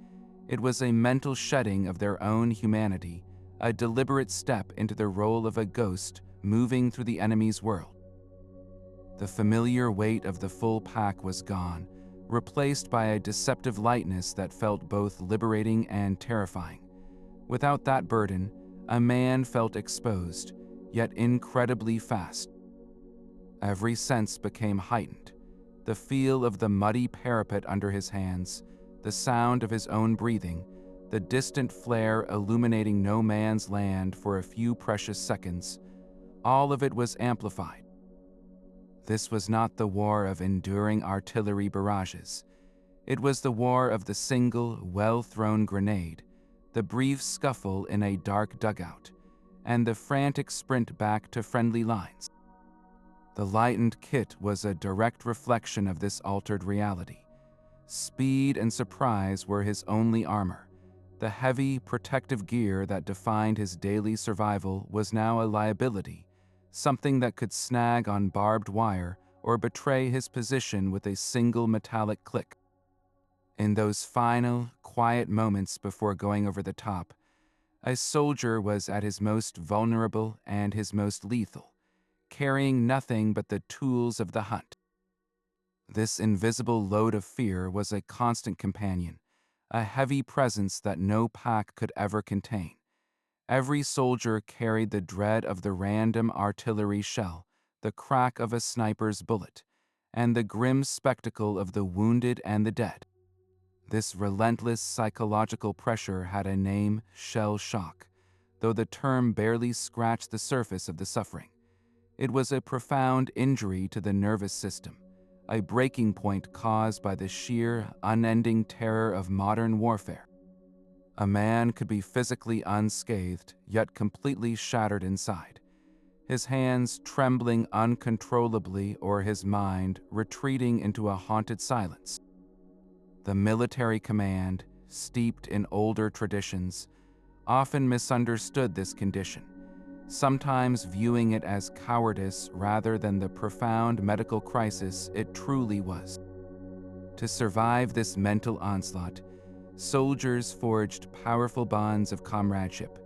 It was a mental shedding of their own humanity, a deliberate step into the role of a ghost moving through the enemy's world. The familiar weight of the full pack was gone, replaced by a deceptive lightness that felt both liberating and terrifying. Without that burden, a man felt exposed, yet incredibly fast. Every sense became heightened: the feel of the muddy parapet under his hands, the sound of his own breathing, the distant flare illuminating no man's land for a few precious seconds. All of it was amplified. This was not the war of enduring artillery barrages. It was the war of the single, well-thrown grenade, the brief scuffle in a dark dugout, and the frantic sprint back to friendly lines. The lightened kit was a direct reflection of this altered reality. Speed and surprise were his only armor. The heavy, protective gear that defined his daily survival was now a liability, something that could snag on barbed wire or betray his position with a single metallic click. In those final, quiet moments before going over the top, a soldier was at his most vulnerable and his most lethal, carrying nothing but the tools of the hunt. This invisible load of fear was a constant companion, a heavy presence that no pack could ever contain. Every soldier carried the dread of the random artillery shell, the crack of a sniper's bullet, and the grim spectacle of the wounded and the dead. This relentless psychological pressure had a name: shell shock, though the term barely scratched the surface of the suffering. It was a profound injury to the nervous system, a breaking point caused by the sheer, unending terror of modern warfare. A man could be physically unscathed, yet completely shattered inside, his hands trembling uncontrollably or his mind retreating into a haunted silence. The military command, steeped in older traditions, often misunderstood this condition, sometimes viewing it as cowardice rather than the profound medical crisis it truly was. To survive this mental onslaught, soldiers forged powerful bonds of comradeship.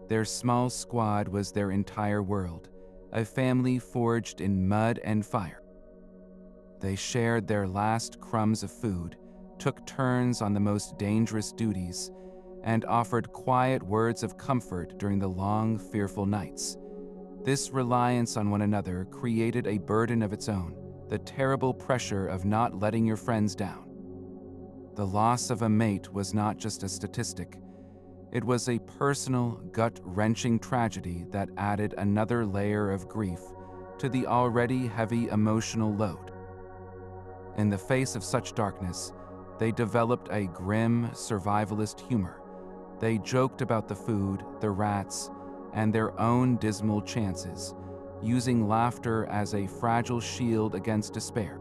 Their small squad was their entire world, a family forged in mud and fire. They shared their last crumbs of food, took turns on the most dangerous duties, and offered quiet words of comfort during the long, fearful nights. This reliance on one another created a burden of its own, the terrible pressure of not letting your friends down. The loss of a mate was not just a statistic. It was a personal, gut-wrenching tragedy that added another layer of grief to the already heavy emotional load. In the face of such darkness, they developed a grim, survivalist humor. They joked about the food, the rats, and their own dismal chances, using laughter as a fragile shield against despair.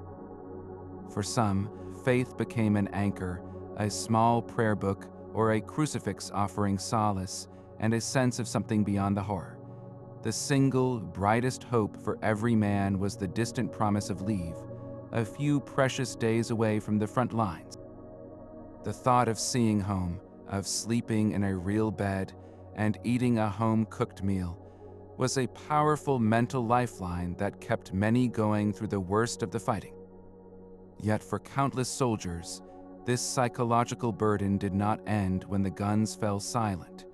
For some, faith became an anchor, a small prayer book or a crucifix offering solace and a sense of something beyond the horror. The single, brightest hope for every man was the distant promise of leave, a few precious days away from the front lines. The thought of seeing home, of sleeping in a real bed, and eating a home-cooked meal was a powerful mental lifeline that kept many going through the worst of the fighting. Yet for countless soldiers, this psychological burden did not end when the guns fell silent.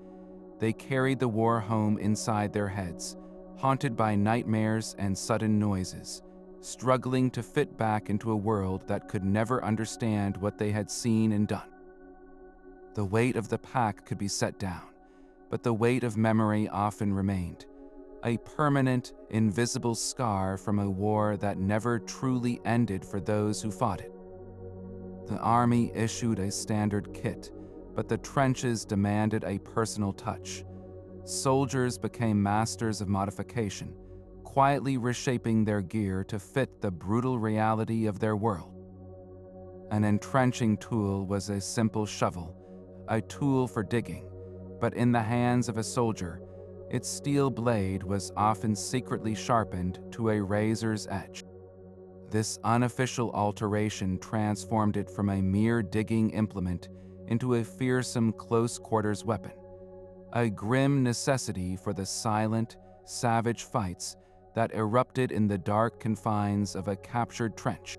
They carried the war home inside their heads, haunted by nightmares and sudden noises, struggling to fit back into a world that could never understand what they had seen and done. The weight of the pack could be set down, but the weight of memory often remained, a permanent, invisible scar from a war that never truly ended for those who fought it. The army issued a standard kit, but the trenches demanded a personal touch. Soldiers became masters of modification, quietly reshaping their gear to fit the brutal reality of their world. An entrenching tool was a simple shovel, a tool for digging, but in the hands of a soldier, its steel blade was often secretly sharpened to a razor's edge. This unofficial alteration transformed it from a mere digging implement into a fearsome close-quarters weapon, a grim necessity for the silent, savage fights that erupted in the dark confines of a captured trench.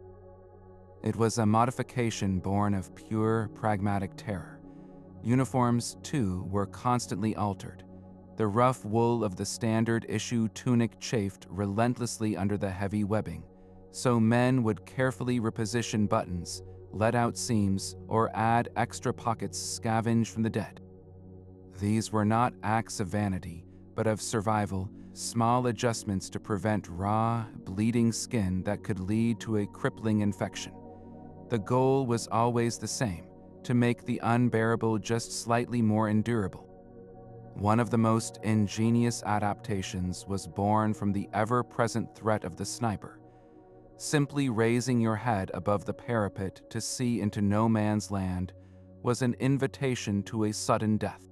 It was a modification born of pure, pragmatic terror. Uniforms, too, were constantly altered. The rough wool of the standard issue tunic chafed relentlessly under the heavy webbing, so men would carefully reposition buttons, let out seams, or add extra pockets scavenged from the dead. These were not acts of vanity, but of survival, small adjustments to prevent raw, bleeding skin that could lead to a crippling infection. The goal was always the same: to make the unbearable just slightly more endurable. One of the most ingenious adaptations was born from the ever-present threat of the sniper. Simply raising your head above the parapet to see into no man's land was an invitation to a sudden death.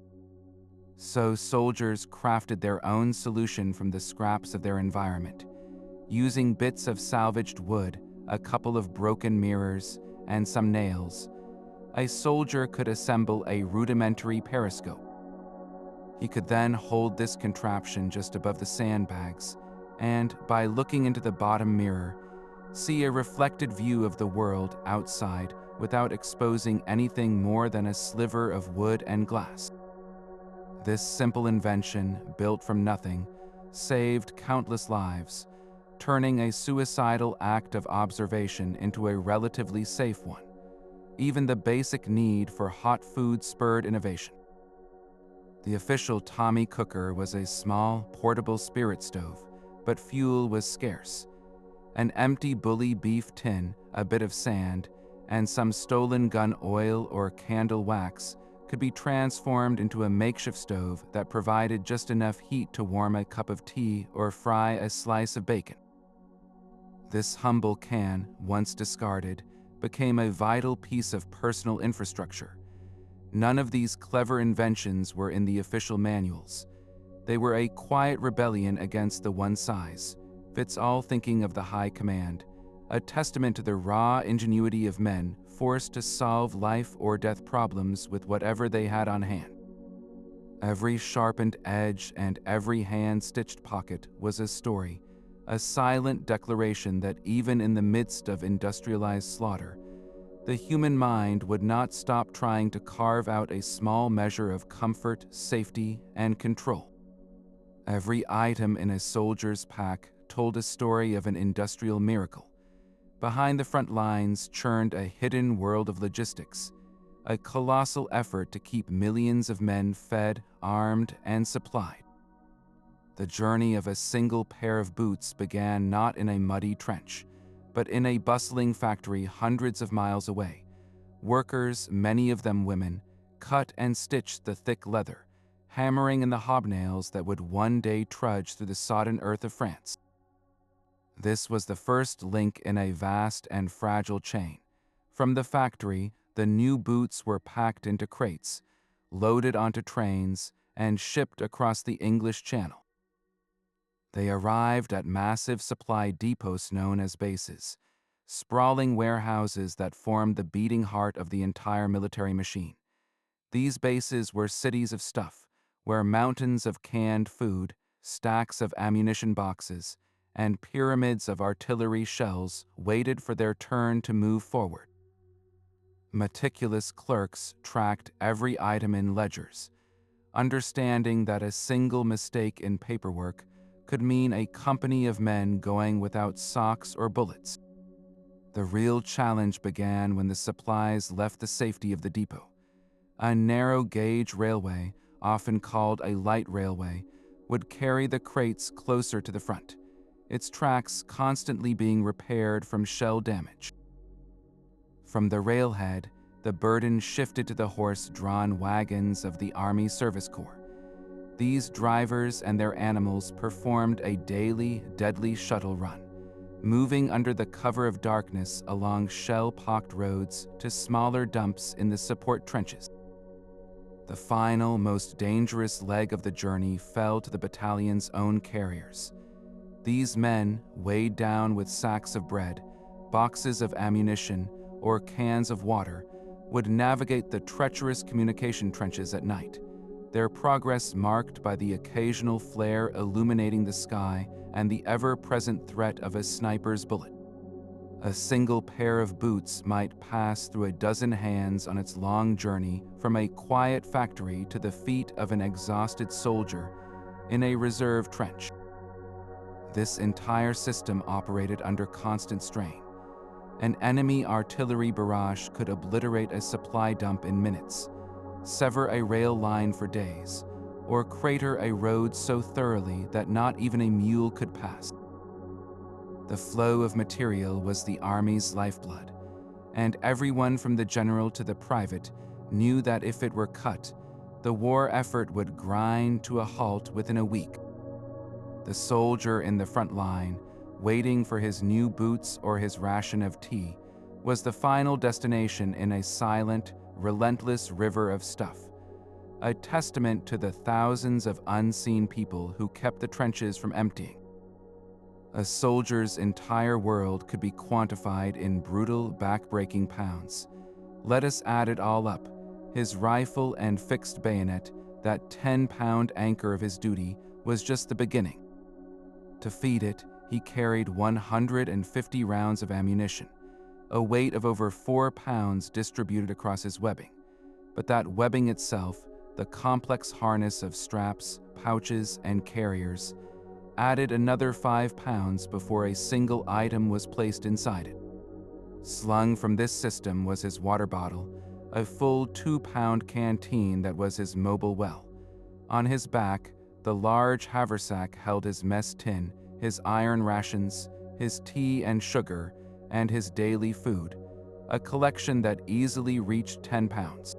So soldiers crafted their own solution from the scraps of their environment, Using bits of salvaged wood, a couple of broken mirrors, and some nails, a soldier could assemble a rudimentary periscope. He could then hold this contraption just above the sandbags and, by looking into the bottom mirror, see a reflected view of the world outside without exposing anything more than a sliver of wood and glass. This simple invention, built from nothing, saved countless lives, turning a suicidal act of observation into a relatively safe one. Even the basic need for hot food spurred innovation. The official Tommy cooker was a small, portable spirit stove, but fuel was scarce. An empty bully beef tin, a bit of sand, and some stolen gun oil or candle wax could be transformed into a makeshift stove that provided just enough heat to warm a cup of tea or fry a slice of bacon. This humble can, once discarded, became a vital piece of personal infrastructure. None of these clever inventions were in the official manuals. They were a quiet rebellion against the one-size-fits-all thinking of the high command, a testament to the raw ingenuity of men forced to solve life or death problems with whatever they had on hand. Every sharpened edge and every hand-stitched pocket was a story, a silent declaration that even in the midst of industrialized slaughter, the human mind would not stop trying to carve out a small measure of comfort, safety, and control. Every item in a soldier's pack told a story of an industrial miracle. Behind the front lines churned a hidden world of logistics, a colossal effort to keep millions of men fed, armed, and supplied. The journey of a single pair of boots began not in a muddy trench, but in a bustling factory hundreds of miles away. Workers, many of them women, cut and stitched the thick leather, hammering in the hobnails that would one day trudge through the sodden earth of France. This was the first link in a vast and fragile chain. From the factory, the new boots were packed into crates, loaded onto trains, and shipped across the English Channel. They arrived at massive supply depots known as bases, sprawling warehouses that formed the beating heart of the entire military machine. These bases were cities of stuff, where mountains of canned food, stacks of ammunition boxes, and pyramids of artillery shells waited for their turn to move forward. Meticulous clerks tracked every item in ledgers, understanding that a single mistake in paperwork could mean a company of men going without socks or bullets. The real challenge began when the supplies left the safety of the depot. A narrow-gauge railway, often called a light railway, would carry the crates closer to the front, its tracks constantly being repaired from shell damage. From the railhead, the burden shifted to the horse-drawn wagons of the Army Service Corps. These drivers and their animals performed a daily, deadly shuttle run, moving under the cover of darkness along shell-pocked roads to smaller dumps in the support trenches. The final, most dangerous leg of the journey fell to the battalion's own carriers. These men, weighed down with sacks of bread, boxes of ammunition, or cans of water, would navigate the treacherous communication trenches at night, their progress marked by the occasional flare illuminating the sky and the ever-present threat of a sniper's bullet. A single pair of boots might pass through a dozen hands on its long journey from a quiet factory to the feet of an exhausted soldier in a reserve trench. This entire system operated under constant strain. An enemy artillery barrage could obliterate a supply dump in minutes, sever a rail line for days, or crater a road so thoroughly that not even a mule could pass. The flow of material was the Army's lifeblood, and everyone from the general to the private knew that if it were cut, the war effort would grind to a halt within a week. The soldier in the front line, waiting for his new boots or his ration of tea, was the final destination in a silent, relentless river of stuff, a testament to the thousands of unseen people who kept the trenches from emptying. A soldier's entire world could be quantified in brutal, back-breaking pounds. Let us add it all up. His rifle and fixed bayonet, that 10-pound anchor of his duty, was just the beginning. To feed it, he carried 150 rounds of ammunition, a weight of over 4 pounds distributed across his webbing. But that webbing itself, the complex harness of straps, pouches, and carriers, added another 5 pounds before a single item was placed inside it. Slung from this system was his water bottle, a full 2-pound canteen that was his mobile well. On his back, the large haversack held his mess tin, his iron rations, his tea and sugar, and his daily food, a collection that easily reached 10 pounds.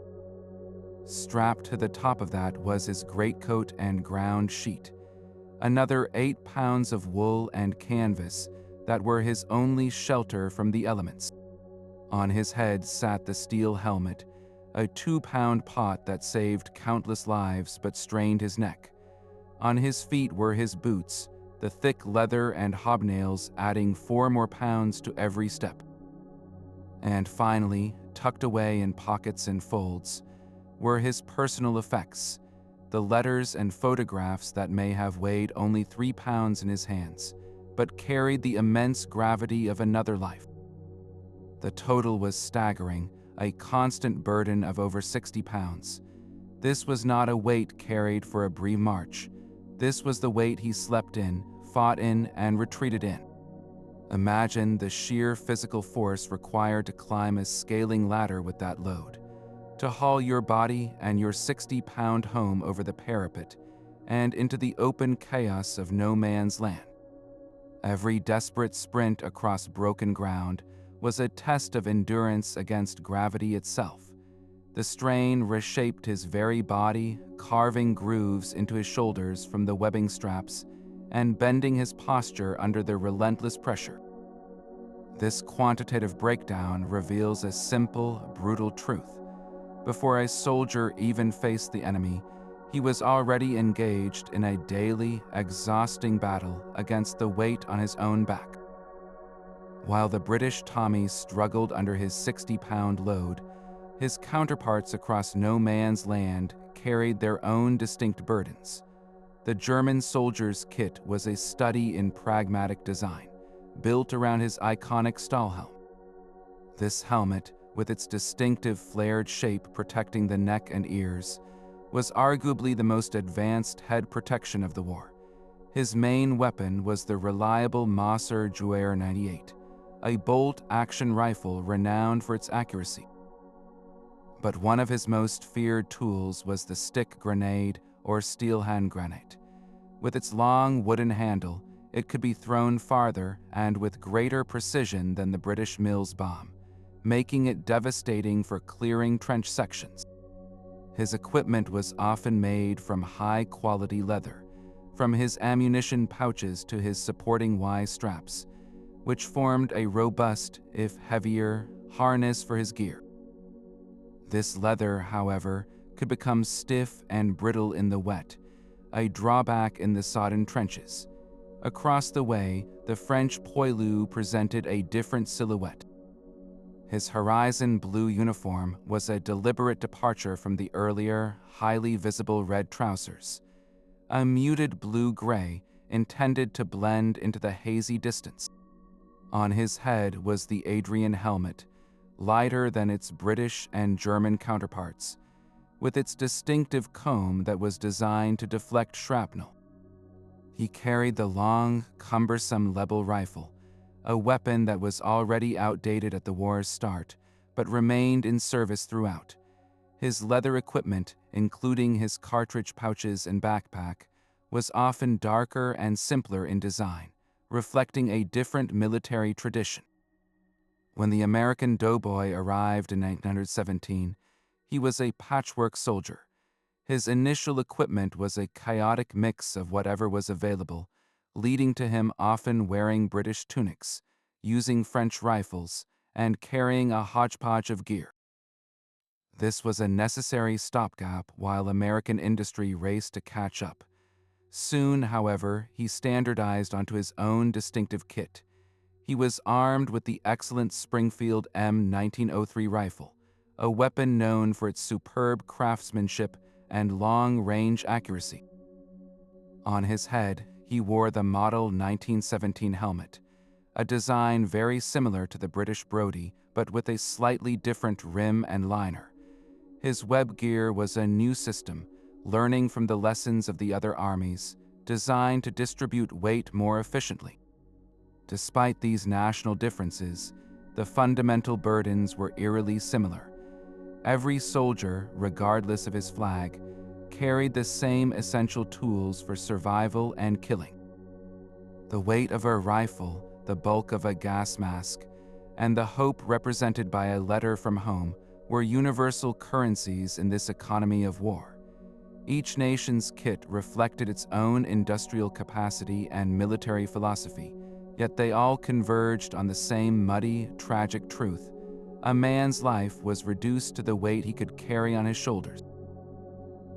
Strapped to the top of that was his greatcoat and ground sheet, another 8 pounds of wool and canvas that were his only shelter from the elements. On his head sat the steel helmet, a 2-pound pot that saved countless lives but strained his neck. On his feet were his boots, the thick leather and hobnails adding 4 more pounds to every step. And finally, tucked away in pockets and folds, were his personal effects, the letters and photographs that may have weighed only 3 pounds in his hands, but carried the immense gravity of another life. The total was staggering, a constant burden of over 60 pounds. This was not a weight carried for a brief march. This was the weight he slept in, fought in, and retreated in. Imagine the sheer physical force required to climb a scaling ladder with that load, to haul your body and your 60-pound home over the parapet and into the open chaos of no man's land. Every desperate sprint across broken ground was a test of endurance against gravity itself. The strain reshaped his very body, carving grooves into his shoulders from the webbing straps and bending his posture under the relentless pressure. This quantitative breakdown reveals a simple, brutal truth. Before a soldier even faced the enemy, he was already engaged in a daily, exhausting battle against the weight on his own back. While the British Tommy struggled under his 60-pound load, his counterparts across no man's land carried their own distinct burdens. The German soldier's kit was a study in pragmatic design, built around his iconic Stahlhelm. This helmet, with its distinctive flared shape protecting the neck and ears, was arguably the most advanced head protection of the war. His main weapon was the reliable Mosser Gewehr 98, a bolt-action rifle renowned for its accuracy. But one of his most feared tools was the stick grenade or steel hand grenade. With its long wooden handle, it could be thrown farther and with greater precision than the British Mills bomb, making it devastating for clearing trench sections. His equipment was often made from high-quality leather, from his ammunition pouches to his supporting Y straps, which formed a robust, if heavier, harness for his gear. This leather, however, could become stiff and brittle in the wet, a drawback in the sodden trenches. Across the way, the French poilu presented a different silhouette. His horizon blue uniform was a deliberate departure from the earlier, highly visible red trousers, a muted blue-gray intended to blend into the hazy distance. On his head was the Adrian helmet, lighter than its British and German counterparts, with its distinctive comb that was designed to deflect shrapnel. He carried the long, cumbersome Lebel rifle, a weapon that was already outdated at the war's start, but remained in service throughout. His leather equipment, including his cartridge pouches and backpack, was often darker and simpler in design, reflecting a different military tradition. When the American doughboy arrived in 1917, he was a patchwork soldier. His initial equipment was a chaotic mix of whatever was available, leading to him often wearing British tunics, using French rifles, and carrying a hodgepodge of gear. This was a necessary stopgap while American industry raced to catch up. Soon, however, he standardized onto his own distinctive kit. He was armed with the excellent Springfield M1903 rifle, a weapon known for its superb craftsmanship and long-range accuracy. On his head, he wore the Model 1917 helmet, a design very similar to the British Brodie, but with a slightly different rim and liner. His web gear was a new system, learning from the lessons of the other armies, designed to distribute weight more efficiently. Despite these national differences, the fundamental burdens were eerily similar. Every soldier, regardless of his flag, carried the same essential tools for survival and killing. The weight of a rifle, the bulk of a gas mask, and the hope represented by a letter from home were universal currencies in this economy of war. Each nation's kit reflected its own industrial capacity and military philosophy, yet they all converged on the same muddy, tragic truth. A man's life was reduced to the weight he could carry on his shoulders.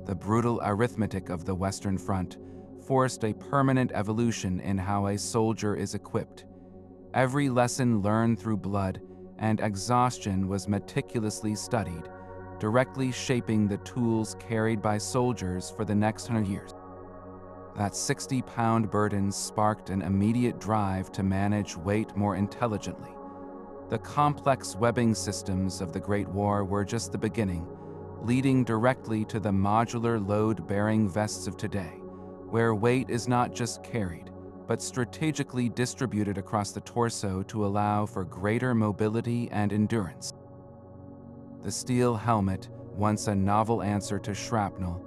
The brutal arithmetic of the Western Front forced a permanent evolution in how a soldier is equipped. Every lesson learned through blood and exhaustion was meticulously studied, directly shaping the tools carried by soldiers for the next 100 years. That 60-pound burden sparked an immediate drive to manage weight more intelligently. The complex webbing systems of the Great War were just the beginning, leading directly to the modular load-bearing vests of today, where weight is not just carried, but strategically distributed across the torso to allow for greater mobility and endurance. The steel helmet, once a novel answer to shrapnel,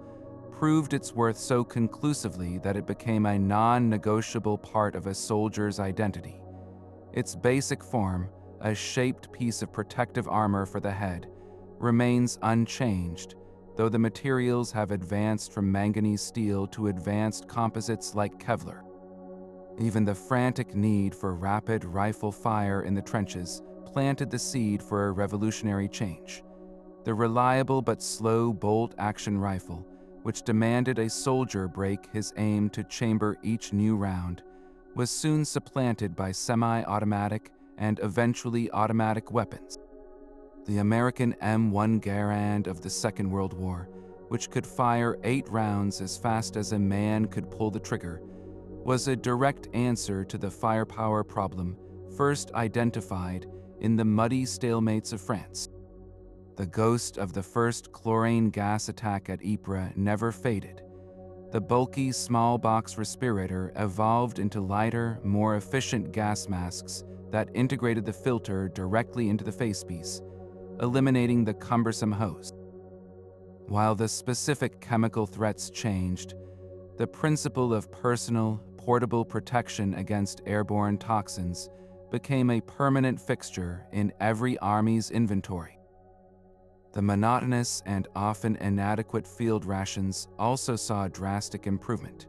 proved its worth so conclusively that it became a non-negotiable part of a soldier's identity. Its basic form, a shaped piece of protective armor for the head, remains unchanged, though the materials have advanced from manganese steel to advanced composites like Kevlar. Even the frantic need for rapid rifle fire in the trenches planted the seed for a revolutionary change. The reliable but slow bolt-action rifle, which demanded a soldier break his aim to chamber each new round, was soon supplanted by semi-automatic and eventually automatic weapons. The American M1 Garand of the Second World War, which could fire 8 rounds as fast as a man could pull the trigger, was a direct answer to the firepower problem first identified in the muddy stalemates of France. The ghost of the first chlorine gas attack at Ypres never faded. The bulky small box respirator evolved into lighter, more efficient gas masks that integrated the filter directly into the facepiece, eliminating the cumbersome hose. While the specific chemical threats changed, the principle of personal, portable protection against airborne toxins became a permanent fixture in every army's inventory. The monotonous and often inadequate field rations also saw drastic improvement.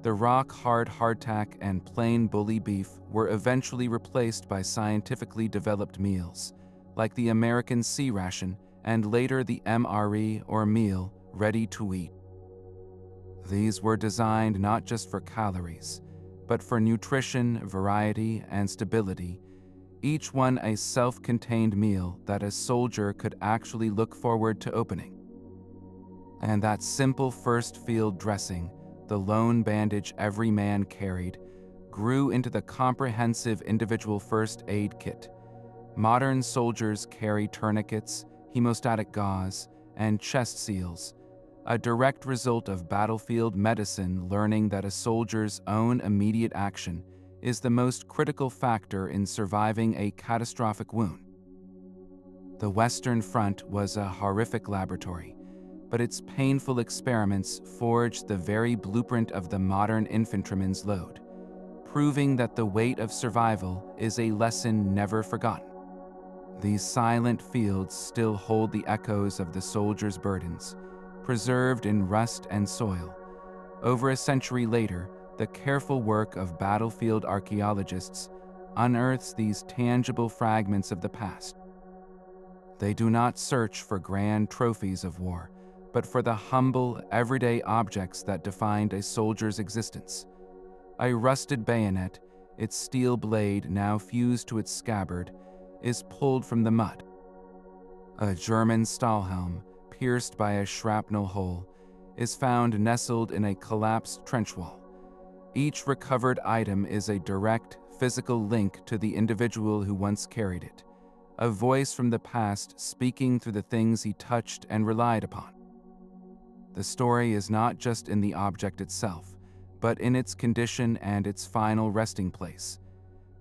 The rock-hard hardtack and plain bully beef were eventually replaced by scientifically developed meals, like the American C ration and later the MRE or meal ready to eat. These were designed not just for calories, but for nutrition, variety, and stability, each one a self-contained meal that a soldier could actually look forward to opening. And that simple first field dressing, the lone bandage every man carried, grew into the comprehensive individual first aid kit. Modern soldiers carry tourniquets, hemostatic gauze, and chest seals, a direct result of battlefield medicine learning that a soldier's own immediate action is the most critical factor in surviving a catastrophic wound. The Western Front was a horrific laboratory, but its painful experiments forged the very blueprint of the modern infantryman's load, proving that the weight of survival is a lesson never forgotten. These silent fields still hold the echoes of the soldier's burdens, preserved in rust and soil. Over a century later, the careful work of battlefield archaeologists unearths these tangible fragments of the past. They do not search for grand trophies of war, but for the humble, everyday objects that defined a soldier's existence. A rusted bayonet, its steel blade now fused to its scabbard, is pulled from the mud. A German Stahlhelm, pierced by a shrapnel hole, is found nestled in a collapsed trench wall. Each recovered item is a direct, physical link to the individual who once carried it, a voice from the past speaking through the things he touched and relied upon. The story is not just in the object itself, but in its condition and its final resting place.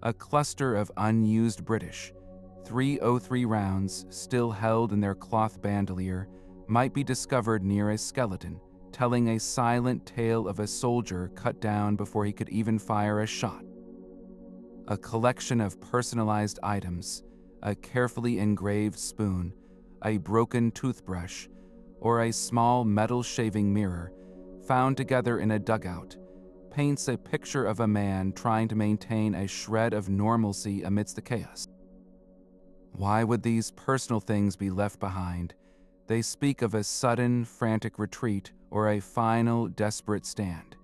A cluster of unused British .303 rounds, still held in their cloth bandolier, might be discovered near a skeleton, telling a silent tale of a soldier cut down before he could even fire a shot. A collection of personalized items, a carefully engraved spoon, a broken toothbrush, or a small metal shaving mirror, found together in a dugout, paints a picture of a man trying to maintain a shred of normalcy amidst the chaos. Why would these personal things be left behind? They speak of a sudden, frantic retreat or a final, desperate stand.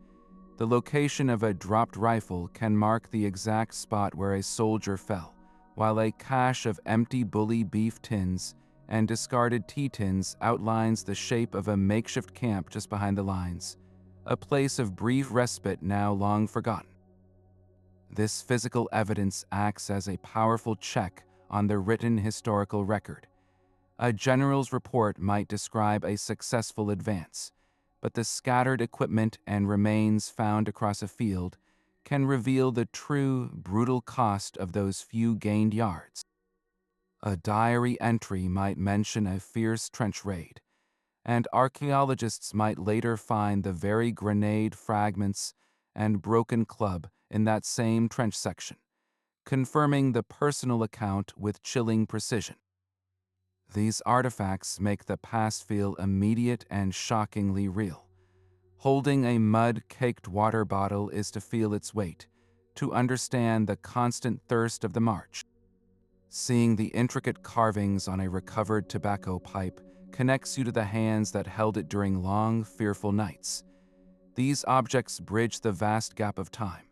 The location of a dropped rifle can mark the exact spot where a soldier fell, while a cache of empty bully beef tins and discarded tea tins outlines the shape of a makeshift camp just behind the lines, a place of brief respite now long forgotten. This physical evidence acts as a powerful check on the written historical record. A general's report might describe a successful advance, but the scattered equipment and remains found across a field can reveal the true, brutal cost of those few gained yards. A diary entry might mention a fierce trench raid, and archaeologists might later find the very grenade fragments and broken club in that same trench section, confirming the personal account with chilling precision. These artifacts make the past feel immediate and shockingly real. Holding a mud-caked water bottle is to feel its weight, to understand the constant thirst of the march. Seeing the intricate carvings on a recovered tobacco pipe connects you to the hands that held it during long, fearful nights. These objects bridge the vast gap of time,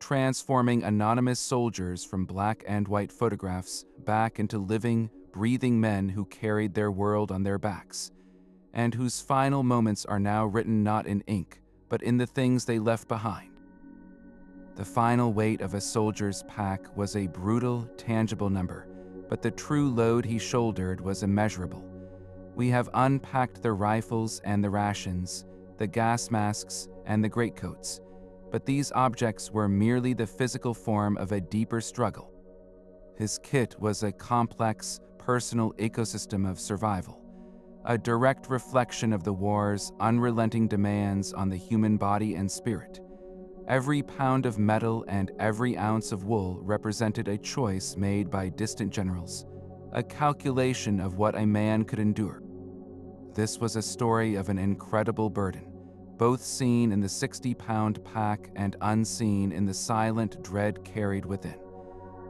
transforming anonymous soldiers from black and white photographs back into living, breathing men who carried their world on their backs, and whose final moments are now written not in ink, but in the things they left behind. The final weight of a soldier's pack was a brutal, tangible number, but the true load he shouldered was immeasurable. We have unpacked the rifles and the rations, the gas masks and the greatcoats, but these objects were merely the physical form of a deeper struggle. His kit was a complex, personal ecosystem of survival, a direct reflection of the war's unrelenting demands on the human body and spirit. Every pound of metal and every ounce of wool represented a choice made by distant generals, a calculation of what a man could endure. This was a story of an incredible burden, both seen in the 60-pound pack and unseen in the silent dread carried within.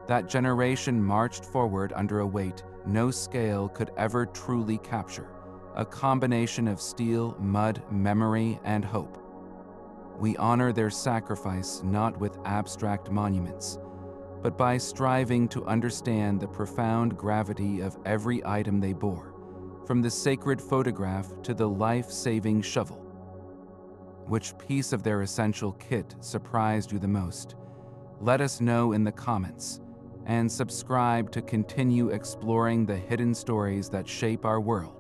That generation marched forward under a weight no scale could ever truly capture, a combination of steel, mud, memory, and hope. We honor their sacrifice not with abstract monuments, but by striving to understand the profound gravity of every item they bore, from the sacred photograph to the life-saving shovel. Which piece of their essential kit surprised you the most? Let us know in the comments, and subscribe to continue exploring the hidden stories that shape our world.